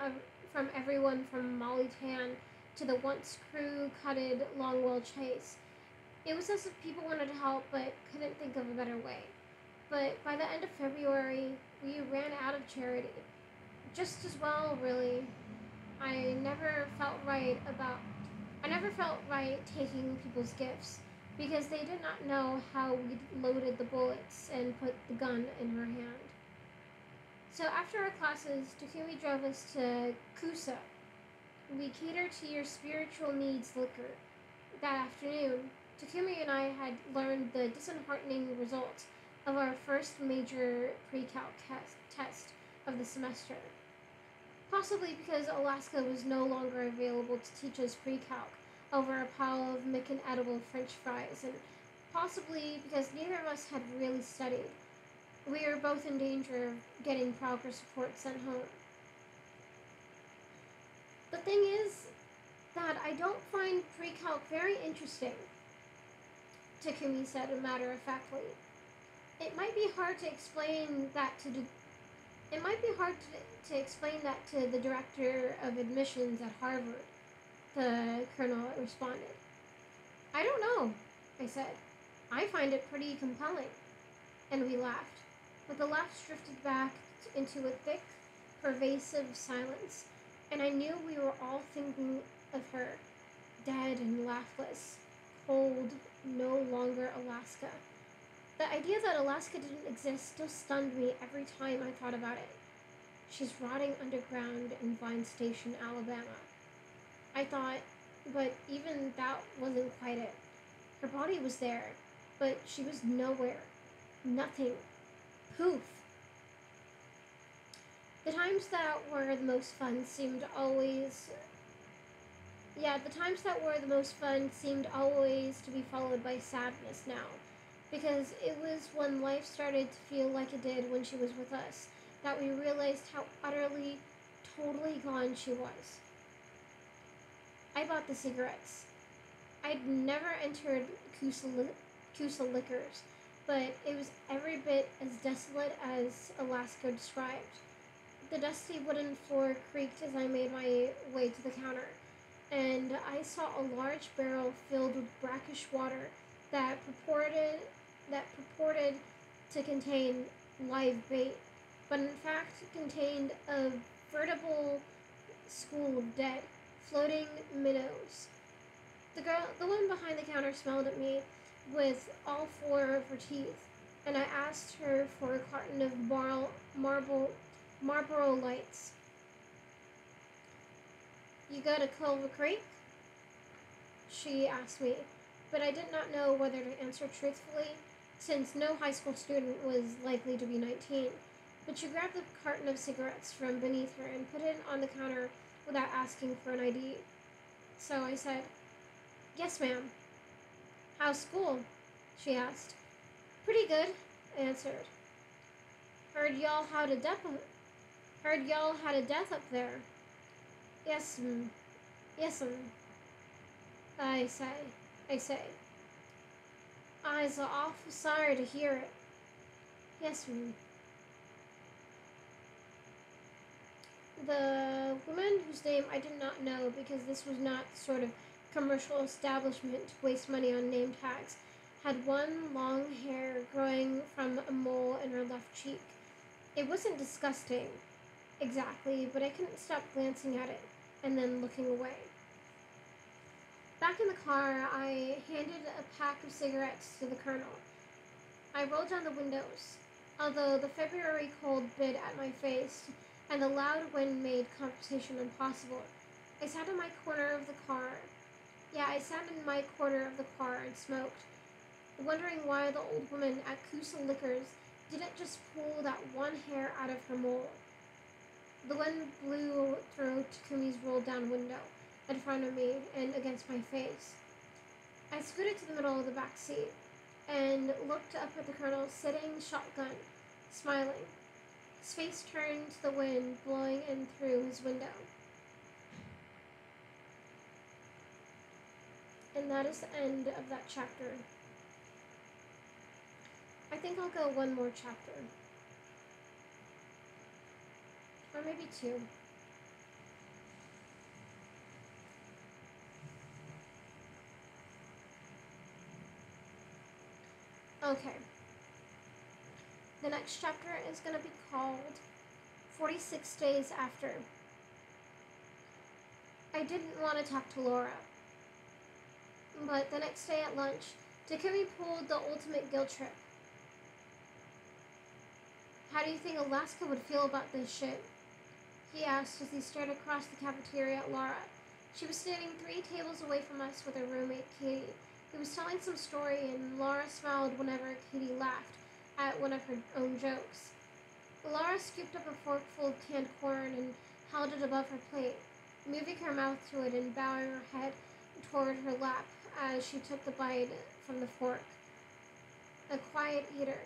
everyone from Molly Tan to the once crew-cutted Longwell Chase. It was as if people wanted to help but couldn't think of a better way. But by the end of February, we ran out of charity. Just as well, really. I never felt right taking people's gifts because they did not know how we loaded the bullets and put the gun in her hand. So after our classes, Takumi drove us to Kusa. We cater to your spiritual needs liquor. That afternoon, Takumi and I had learned the disheartening results of our first major pre-calc test of the semester. Possibly because Alaska was no longer available to teach us pre-calc over a pile of Mick-and-edible French fries, and possibly because neither of us had really studied. We were both in danger of getting progress reports sent home. The thing is that I don't find pre-calc very interesting, Takumi said matter-of-factly. It might be hard to explain that to the director of admissions at Harvard, the Colonel responded. I don't know, I said. I find it pretty compelling. And we laughed. But the laughs drifted back into a thick, pervasive silence, and I knew we were all thinking of her, dead and laughless, cold, no longer Alaska. The idea that Alaska didn't exist still stunned me every time I thought about it. She's rotting underground in Vine Station, Alabama. I thought, but even that wasn't quite it. Her body was there, but she was nowhere. Nothing. Poof. The times that were the most fun seemed always to be followed by sadness now, because it was when life started to feel like it did when she was with us that we realized how utterly, totally gone she was. I bought the cigarettes. I'd never entered Kusa Liquors, but it was every bit as desolate as Alaska described. The dusty wooden floor creaked as I made my way to the counter, and I saw a large barrel filled with brackish water that purported to contain live bait, but in fact contained a veritable school of dead, floating minnows. The woman behind the counter smiled at me with all four of her teeth, and I asked her for a carton of Marlboro Lights. You go to Culver Creek? She asked me, but I did not know whether to answer truthfully, since no high school student was likely to be 19. But she grabbed the carton of cigarettes from beneath her and put it on the counter without asking for an ID. So I said, Yes, ma'am. How's school? She asked. Pretty good, I answered. Heard y'all had a death up there. Yes'm. I say. I's awful sorry to hear it. Yes'm. The woman, whose name I did not know because this was not the sort of commercial establishment to waste money on name tags, had one long hair growing from a mole in her left cheek. It wasn't disgusting, exactly, but I couldn't stop glancing at it and then looking away. Back in the car, I handed a pack of cigarettes to the Colonel. I rolled down the windows. Although the February cold bit at my face, and the loud wind made conversation impossible. I sat in my corner of the car. Yeah, I sat in my corner of the car and smoked, wondering why the old woman at Kusa Liquors didn't just pull that one hair out of her mole. The wind blew through Takumi's rolled-down window in front of me and against my face. I scooted to the middle of the back seat and looked up at the colonel sitting shotgun, smiling. His face turned to the wind blowing in through his window. And that is the end of that chapter. I think I'll go one more chapter. Or maybe two. Okay. The next chapter is going to be called 46 Days After. I didn't want to talk to Laura. But the next day at lunch, Takumi pulled the ultimate guilt trip. How do you think Alaska would feel about this shit? He asked as he stared across the cafeteria at Laura. She was standing 3 tables away from us with her roommate, Katie. He was telling some story, and Laura smiled whenever Katie laughed at one of her own jokes. Laura scooped up a forkful of canned corn and held it above her plate, moving her mouth to it and bowing her head toward her lap as she took the bite from the fork. A quiet eater.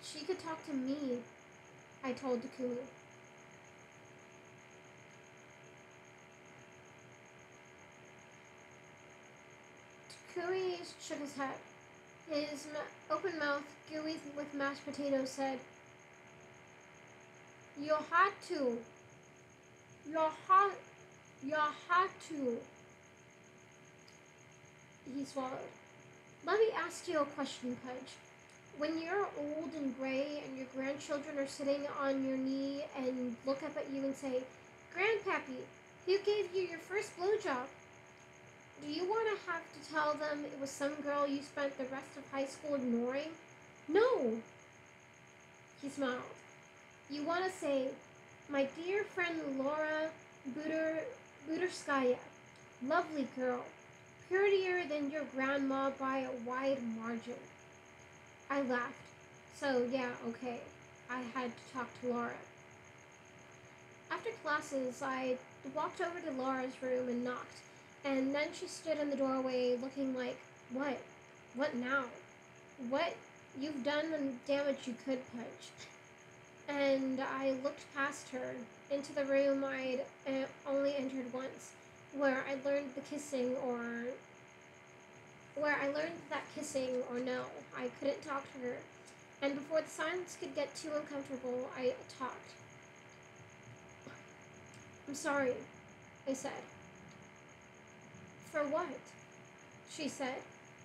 She could talk to me, I told Takumi. Takumi shook his head. His open mouth, gooey with mashed potatoes, said, You had to. You had to. He swallowed. Let me ask you a question, Pudge. When you're old and gray and your grandchildren are sitting on your knee and look up at you and say, Grandpappy, who gave you your first blowjob? Do you want to have to tell them it was some girl you spent the rest of high school ignoring? No. He smiled. You want to say, my dear friend Laura Budurskaya, lovely girl, prettier than your grandma by a wide margin. I laughed. So, yeah, okay. I had to talk to Laura. After classes, I walked over to Laura's room and knocked. And then she stood in the doorway looking like, what? What now? What? You've done the damage you could, Pudge. And I looked past her into the room I'd only entered once, where I learned that kissing or no, I couldn't talk to her. And before the silence could get too uncomfortable, I talked. I'm sorry, I said. For what? She said,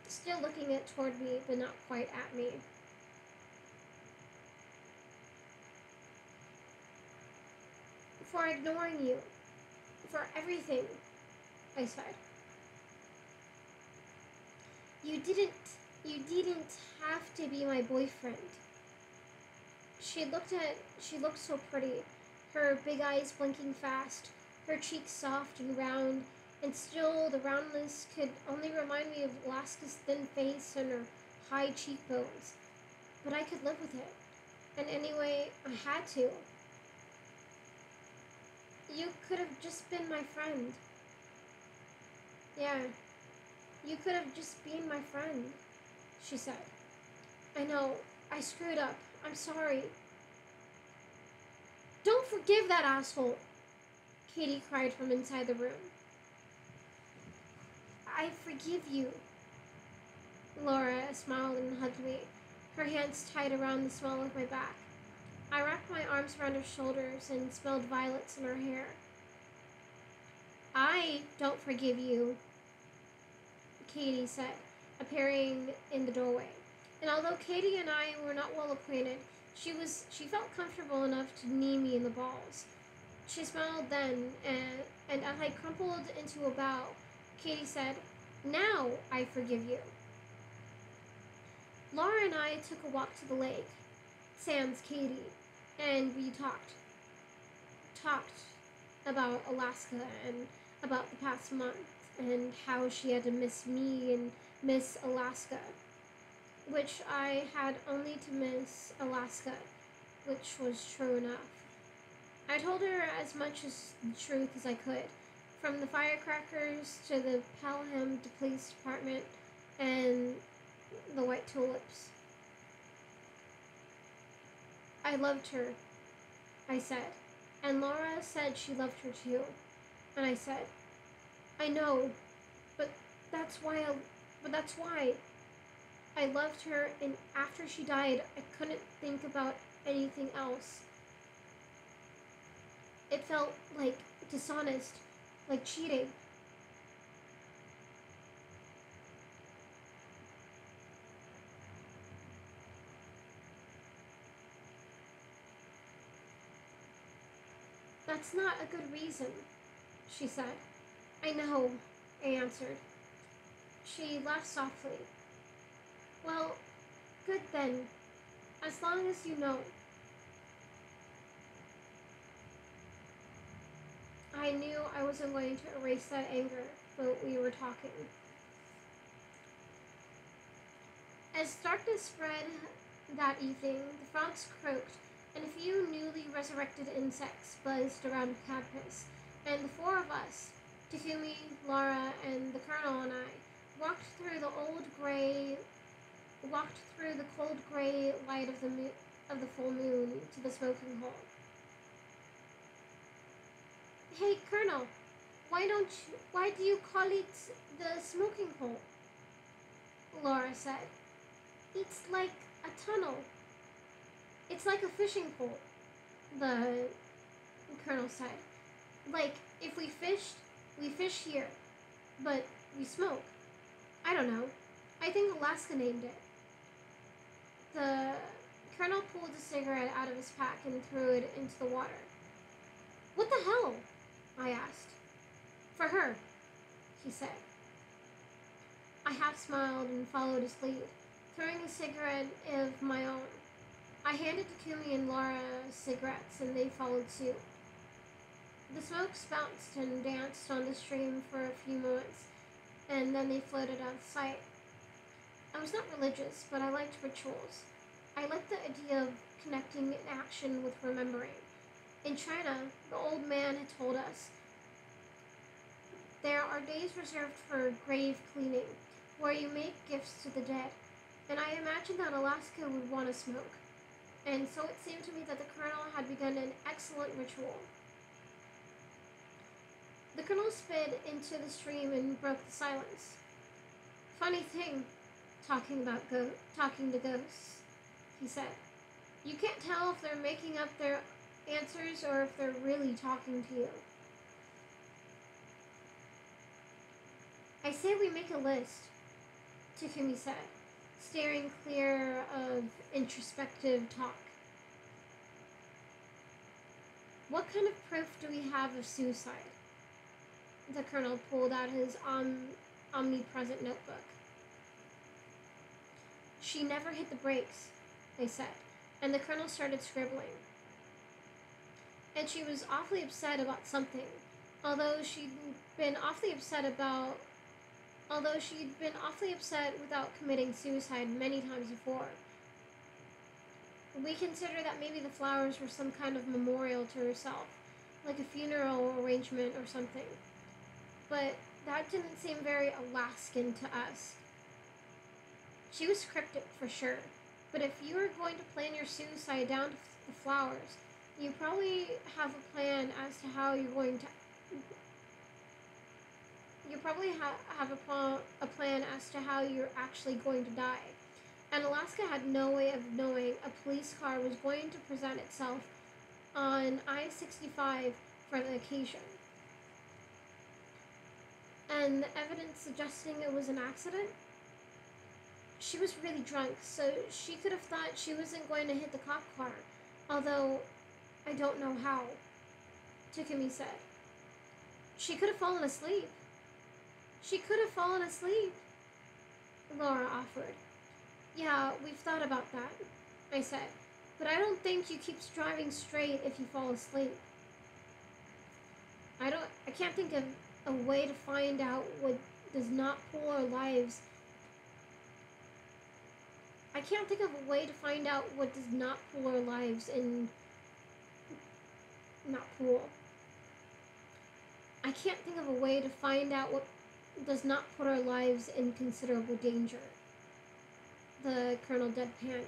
still looking toward me, but not quite at me. For ignoring you. For everything, I said. You didn't have to be my boyfriend. She looked so pretty, her big eyes blinking fast, her cheeks soft and round, and still the roundness could only remind me of Alaska's thin face and her high cheekbones. But I could live with it. And anyway, I had to. You could have just been my friend. Yeah, you could have just been my friend, she said. I know, I screwed up. I'm sorry. Don't forgive that asshole, Katie cried from inside the room. I forgive you. Laura smiled and hugged me, her hands tight around the small of my back. I wrapped my arms around her shoulders and smelled violets in her hair. I don't forgive you, Katie said, appearing in the doorway. And although Katie and I were not well acquainted, she felt comfortable enough to knee me in the balls. She smiled then, and as I crumpled into a bow, Katie said, Now I forgive you. Laura and I took a walk to the lake. sans Katie, and we talked about Alaska and about the past month and how she had to miss me and miss Alaska, which I had only to miss Alaska, which was true enough. I told her as much as the truth as I could, from the firecrackers to the Pelham Police Department and the white tulips. I loved her, I said, and Laura said she loved her too. And I said, I know, but that's why I loved her, and after she died, I couldn't think about anything else. It felt like dishonest, like cheating. That's not a good reason, she said. I know, I answered. She laughed softly. Well, good then, as long as you know. I knew I wasn't going to erase that anger, but we were talking. As darkness spread that evening, the frogs croaked, and a few newly resurrected insects buzzed around campus, and the four of us, Takumi, Laura, and the Colonel and I, walked through the cold gray light of the full moon to the smoking hole. Hey, Colonel, why do you call it the smoking hole? Laura said. It's like a tunnel. It's like a fishing pole, the Colonel said. Like, if we fish here, but we smoke. I don't know. I think Alaska named it. The Colonel pulled a cigarette out of his pack and threw it into the water. What the hell? I asked. For her, he said. I half smiled and followed his lead, throwing a cigarette of my own. I handed Takumi and Laura cigarettes, and they followed suit. The smokes bounced and danced on the stream for a few moments, and then they floated out of sight. I was not religious, but I liked rituals. I liked the idea of connecting action with remembering. In China, the old man had told us, there are days reserved for grave cleaning, where you make gifts to the dead, and I imagined that Alaska would want to smoke. And so it seemed to me that the Colonel had begun an excellent ritual. The Colonel spit into the stream and broke the silence. Funny thing, talking to ghosts, he said. You can't tell if they're making up their answers or if they're really talking to you. I say we make a list, Takumi said, staring clear of introspective talk. What kind of proof do we have of suicide? The Colonel pulled out his omnipresent notebook. She never hit the brakes, I said, and the Colonel started scribbling. And she was awfully upset about something, although she'd been awfully upset without committing suicide many times before. We consider that maybe the flowers were some kind of memorial to herself, like a funeral arrangement or something. But that didn't seem very Alaskan to us. She was cryptic for sure, but if you were going to plan your suicide down to the flowers, you probably have a plan as to how you're going to. You probably have a plan as to how you're actually going to die. And Alaska had no way of knowing a police car was going to present itself on I-65 for the occasion. And the evidence suggesting it was an accident? She was really drunk, so she could have thought she wasn't going to hit the cop car, although I don't know how, Takumi said. She could have fallen asleep. Laura offered. Yeah, we've thought about that, I said. But I don't think you keep driving straight if you fall asleep. I can't think of a way to find out what does not pool our lives. I can't think of a way to find out what does not pool our lives in not pool. I can't think of a way to find out what does not put our lives in considerable danger. The colonel deadpanned.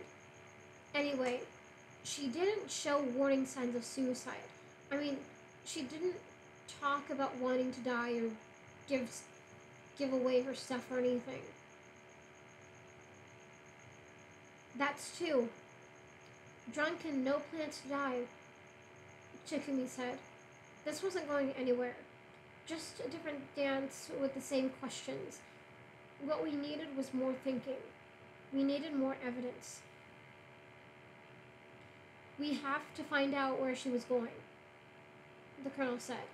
Anyway, she didn't show warning signs of suicide. I mean, she didn't talk about wanting to die or give away her stuff or anything. That's two. Drunk and no plans to die, Chikumi said. This wasn't going anywhere. Just a different dance with the same questions. What we needed was more thinking. We needed more evidence. We have to find out where she was going, the colonel said.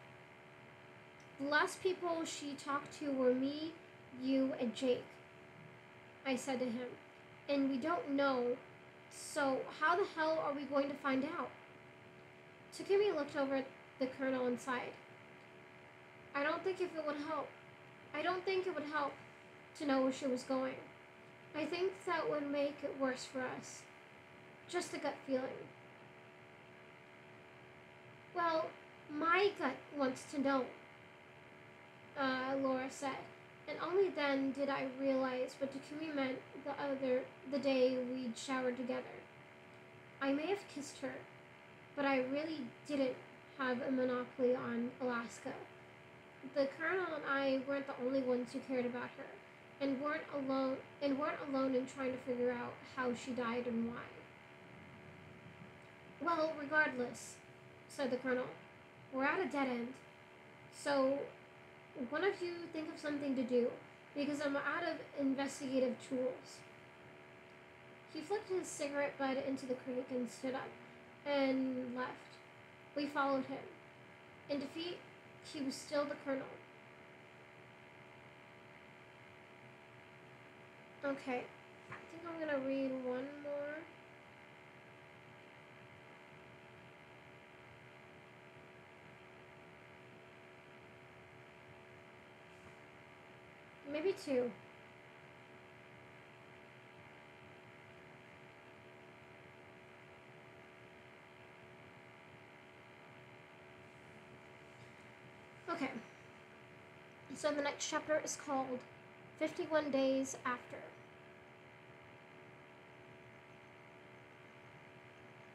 The last people she talked to were me, you, and Jake, I said to him. And we don't know, so how the hell are we going to find out? Takumi looked over at the colonel and sighed. I don't think it would help to know where she was going. I think that would make it worse for us. Just a gut feeling. Well, my gut wants to know, Laura said, and only then did I realize what Takumi meant the day we'd showered together. I may have kissed her, but I really didn't have a monopoly on Alaska. The colonel and I weren't the only ones who cared about her, and weren't alone in trying to figure out how she died and why. Well, regardless, said the colonel, we're at a dead end. So, one of you think of something to do, because I'm out of investigative tools. He flicked his cigarette butt into the creek and stood up, and left. We followed him. In defeat, he was still the colonel. Okay, I think I'm gonna read one more. Maybe two. Okay. So the next chapter is called 51 Days After.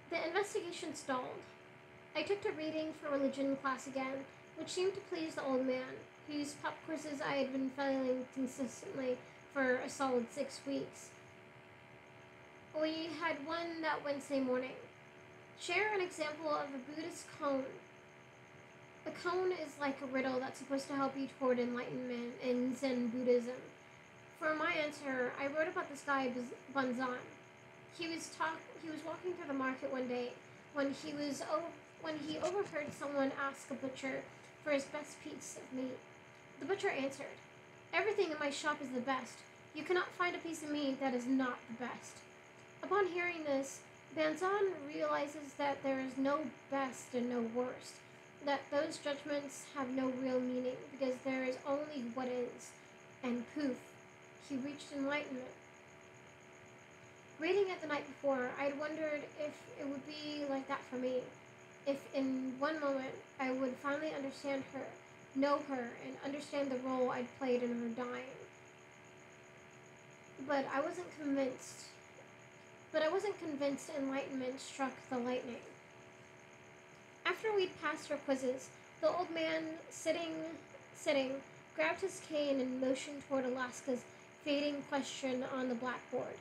The investigation stalled. I took to reading for religion class again, which seemed to please the old man, whose pop quizzes I had been failing consistently for a solid 6 weeks. We had one that Wednesday morning. Share an example of a Buddhist koan. A koan is like a riddle that's supposed to help you toward enlightenment in Zen Buddhism. For my answer, I wrote about this guy Bunzan. He was walking through the market one day when he overheard someone ask a butcher for his best piece of meat. The butcher answered, "Everything in my shop is the best. You cannot find a piece of meat that is not the best." Upon hearing this, Banzan realizes that there is no best and no worst, that those judgments have no real meaning because there is only what is, and poof, he reached enlightenment. Reading it the night before, I'd wondered if it would be like that for me, if in one moment I would finally understand her, know her, and understand the role I'd played in her dying. But I wasn't convinced enlightenment struck the lightning. After we'd passed our quizzes, the old man, sitting, grabbed his cane and motioned toward Alaska's fading question on the blackboard.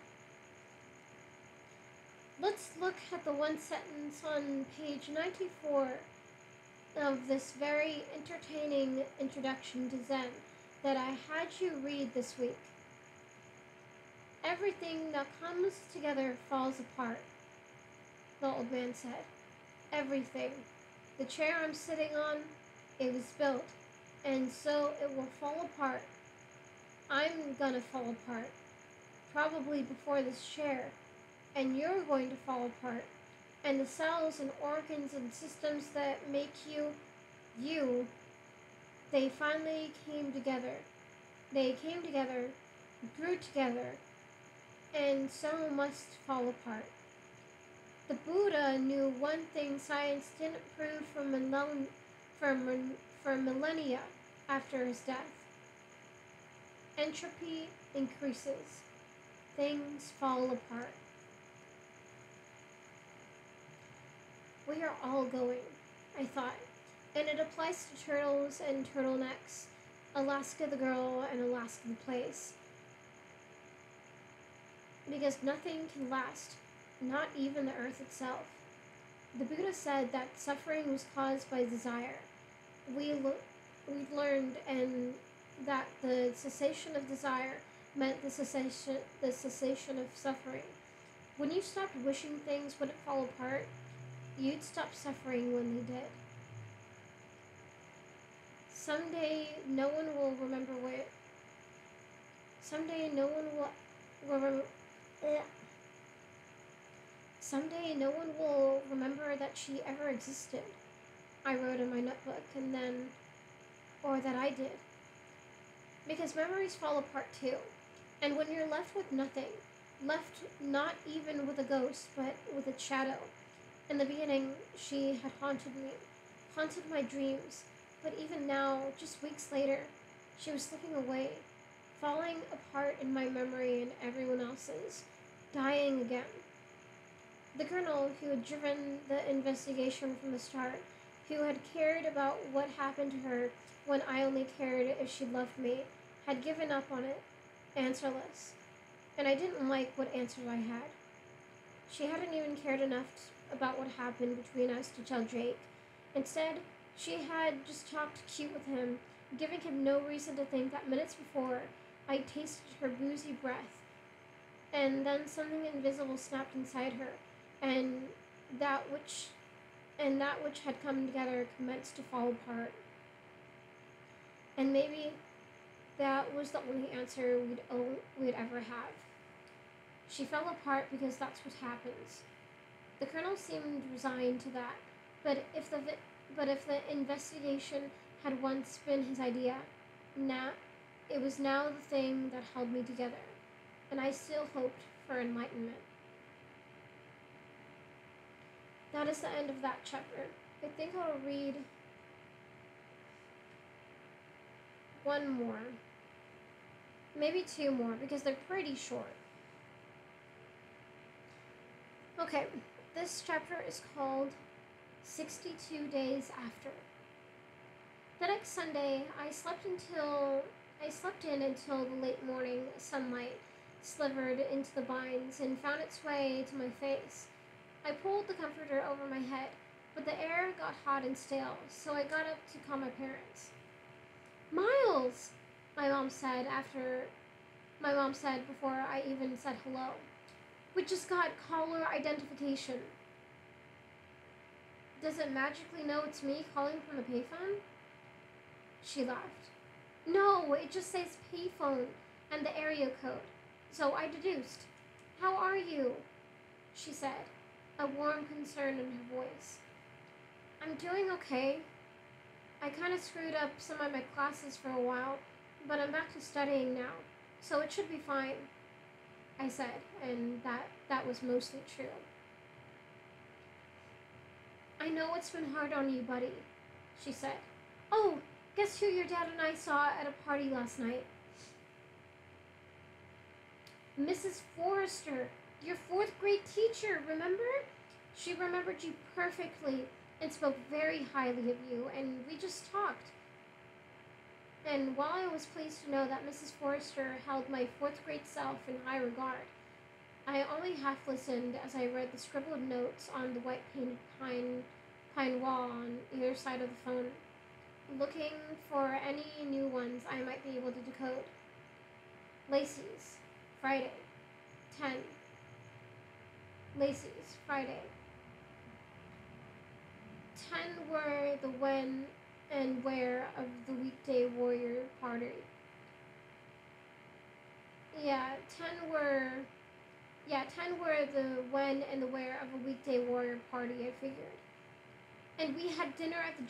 Let's look at the one sentence on page 94 of this very entertaining introduction to Zen that I had you read this week. Everything that comes together falls apart, the old man said. Everything. The chair I'm sitting on, it was built, and so it will fall apart. I'm gonna fall apart, probably before this chair, and you're going to fall apart, And the cells and organs and systems that make you, you, they finally came together. They came together, grew together, and so must fall apart. The Buddha knew one thing science didn't prove for millennia after his death. Entropy increases. Things fall apart. We are all going, I thought, and it applies to turtles and turtlenecks, Alaska the girl and Alaska the place. Because nothing can last, not even the earth itself. The Buddha said that suffering was caused by desire. We learned and that the cessation of desire meant the cessation of suffering. When you stopped wishing things wouldn't fall apart, you'd stop suffering when they did. Someday no one will remember what. Someday no one will. Someday no one will remember that she ever existed. I wrote in my notebook, and then, or that I did. Because memories fall apart too. And when you're left with nothing, left not even with a ghost, but with a shadow. In the beginning, she had haunted me, haunted my dreams. But even now, just weeks later, she was slipping away, falling apart in my memory and everyone else's, dying again. The colonel who had driven the investigation from the start, who had cared about what happened to her when I only cared if she loved me, had given up on it, answerless. And I didn't like what answers I had. She hadn't even cared enough about what happened between us to tell Jake. Instead, she had just talked cute with him, giving him no reason to think that minutes before I tasted her boozy breath. And then something invisible snapped inside her, and that which had come together commenced to fall apart. And maybe that was the only answer we'd ever have. She fell apart because that's what happens. The colonel seemed resigned to that, but if the investigation had once been his idea, it was now the thing that held me together, and I still hoped for enlightenment. That is the end of that chapter. I think I'll read one more. Maybe two more, because they're pretty short. Okay, this chapter is called 62 Days After. The next Sunday, I slept in until the late morning sunlight slivered into the blinds and found its way to my face. I pulled the comforter over my head, but the air got hot and stale, so I got up to call my parents. "Miles!" my mom said before I even said hello. "We just got caller identification." "Does it magically know it's me calling from the payphone?" She laughed. "No, it just says payphone and the area code. So I deduced. How are you?" she said, a warm concern in her voice. "I'm doing okay. I kind of screwed up some of my classes for a while, but I'm back to studying now, so it should be fine," I said, and that was mostly true. "I know it's been hard on you, buddy," she said. "Oh, guess who your dad and I saw at a party last night?" "Mrs. Forrester, your 4th grade teacher, remember? She remembered you perfectly and spoke very highly of you, and we just talked." And while I was pleased to know that Mrs. Forrester held my 4th grade self in high regard, I only half listened as I read the scribbled notes on the white painted pine wall on either side of the phone, looking for any new ones I might be able to decode. Lacey's, Friday, 10. Lacey's, Friday. 10 were the when and where of the weekday warrior party. Yeah, 10 were Yeah, 10 were the when and the where of a weekday warrior party, I figured. And we had dinner at the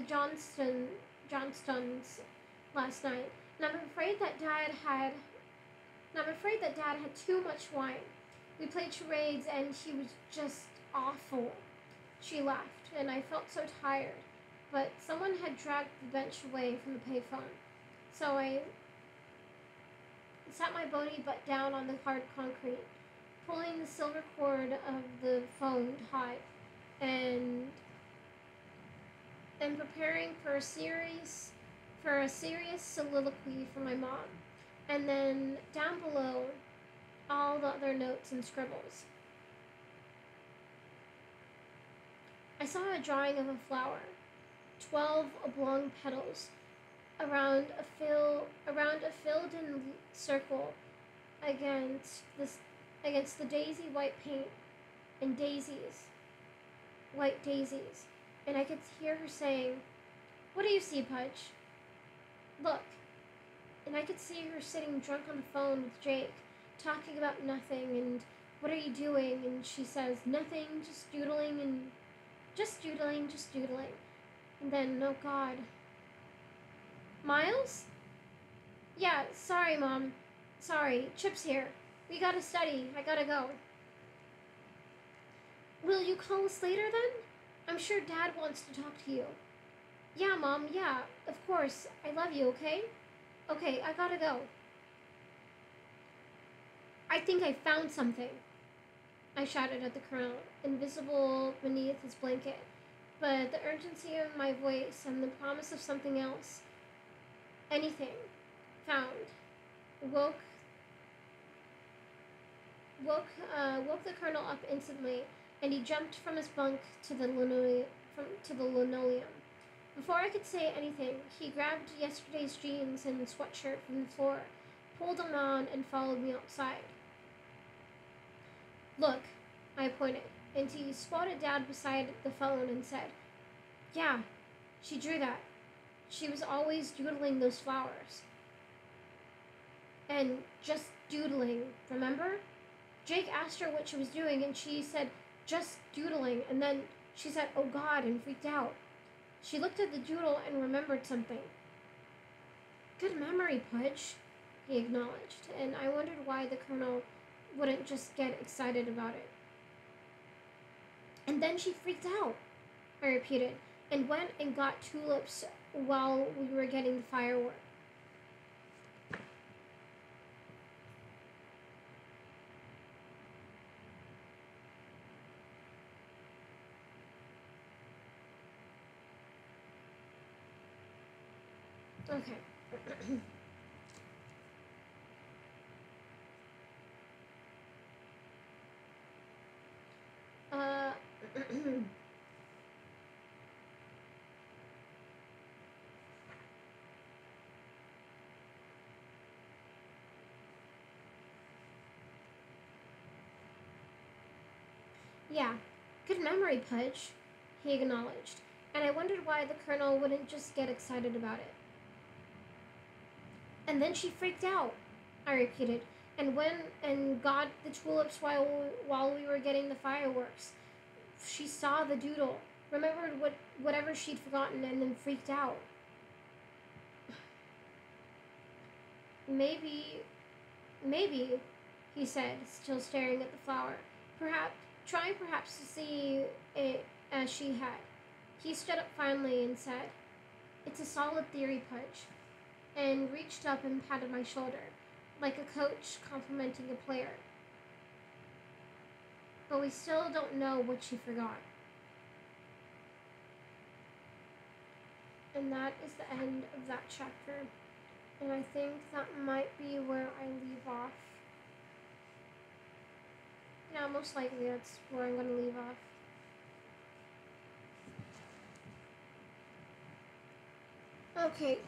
Johnstons last night. And I'm afraid that Dad had too much wine. We played charades and he was just awful. She laughed, and I felt so tired. But someone had dragged the bench away from the payphone. So I sat my bony butt down on the hard concrete, pulling the silver cord of the phone tight, and preparing for a serious soliloquy for my mom. And then down below, all the other notes and scribbles. I saw a drawing of a flower, 12 oblong petals, around a filled-in circle against the daisy white paint and white daisies, and I could hear her saying, "What do you see, Pudge? Look." And I could see her sitting drunk on the phone with Jake, talking about nothing, and "What are you doing?" And she says, "Nothing, just doodling," and just doodling, just doodling. And then, oh God. Miles? Yeah, sorry, Mom. Sorry, Chip's here. We gotta study. I gotta go. Will you call us later then? I'm sure Dad wants to talk to you. Yeah, Mom, yeah, of course. I love you, okay? Okay, I gotta go. I think I found something, I shouted at the colonel, invisible beneath his blanket. But the urgency of my voice and the promise of something else, anything, found, woke woke the colonel up instantly, and he jumped from his bunk to the linoleum. Before I could say anything, he grabbed yesterday's jeans and sweatshirt from the floor, pulled them on, and followed me outside. Look, I pointed, and he spotted Dad beside the phone and said, "Yeah, she drew that. She was always doodling those flowers." And just doodling, remember? Jake asked her what she was doing, and she said, "Just doodling," and then she said, "Oh God," and freaked out. She looked at the doodle and remembered something. Good memory, Pudge, he acknowledged, and I wondered why the colonel wouldn't just get excited about it. And then she freaked out, I repeated, and went and got tulips while we were getting the fireworks. Okay. uh, yeah, good memory, Pudge, he acknowledged, and I wondered why the colonel wouldn't just get excited about it. And then she freaked out, I repeated, and went and got the tulips while we were getting the fireworks. She saw the doodle, remembered whatever she'd forgotten, and then freaked out. Maybe, maybe, he said, still staring at the flower, trying perhaps to see it as she had. He stood up finally and said, "It's a solid theory, Pudge," and reached up and patted my shoulder, like a coach complimenting a player. But we still don't know what she forgot. And that is the end of that chapter. And I think that might be where I leave off. Yeah, most likely that's where I'm going to leave off. Okay.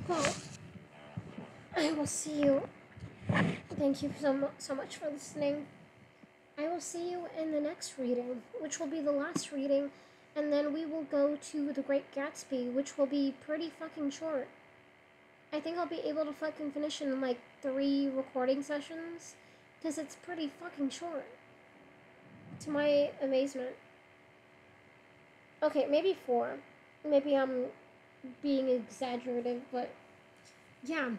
Well, I will see you. Thank you so much for listening. I will see you in the next reading, which will be the last reading, and then we will go to The Great Gatsby, which will be pretty fucking short. I think I'll be able to fucking finish in like 3 recording sessions, because it's pretty fucking short. To my amazement. Okay, maybe 4. Maybe I'm being exaggerative, but yeah.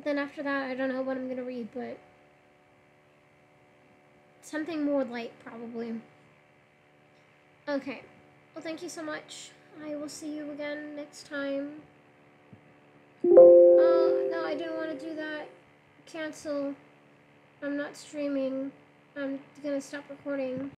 Then after that, I don't know what I'm gonna read, but something more light, probably. Okay. Well, thank you so much. I will see you again next time. Oh, no, I didn't want to do that. Cancel. I'm not streaming. I'm gonna stop recording.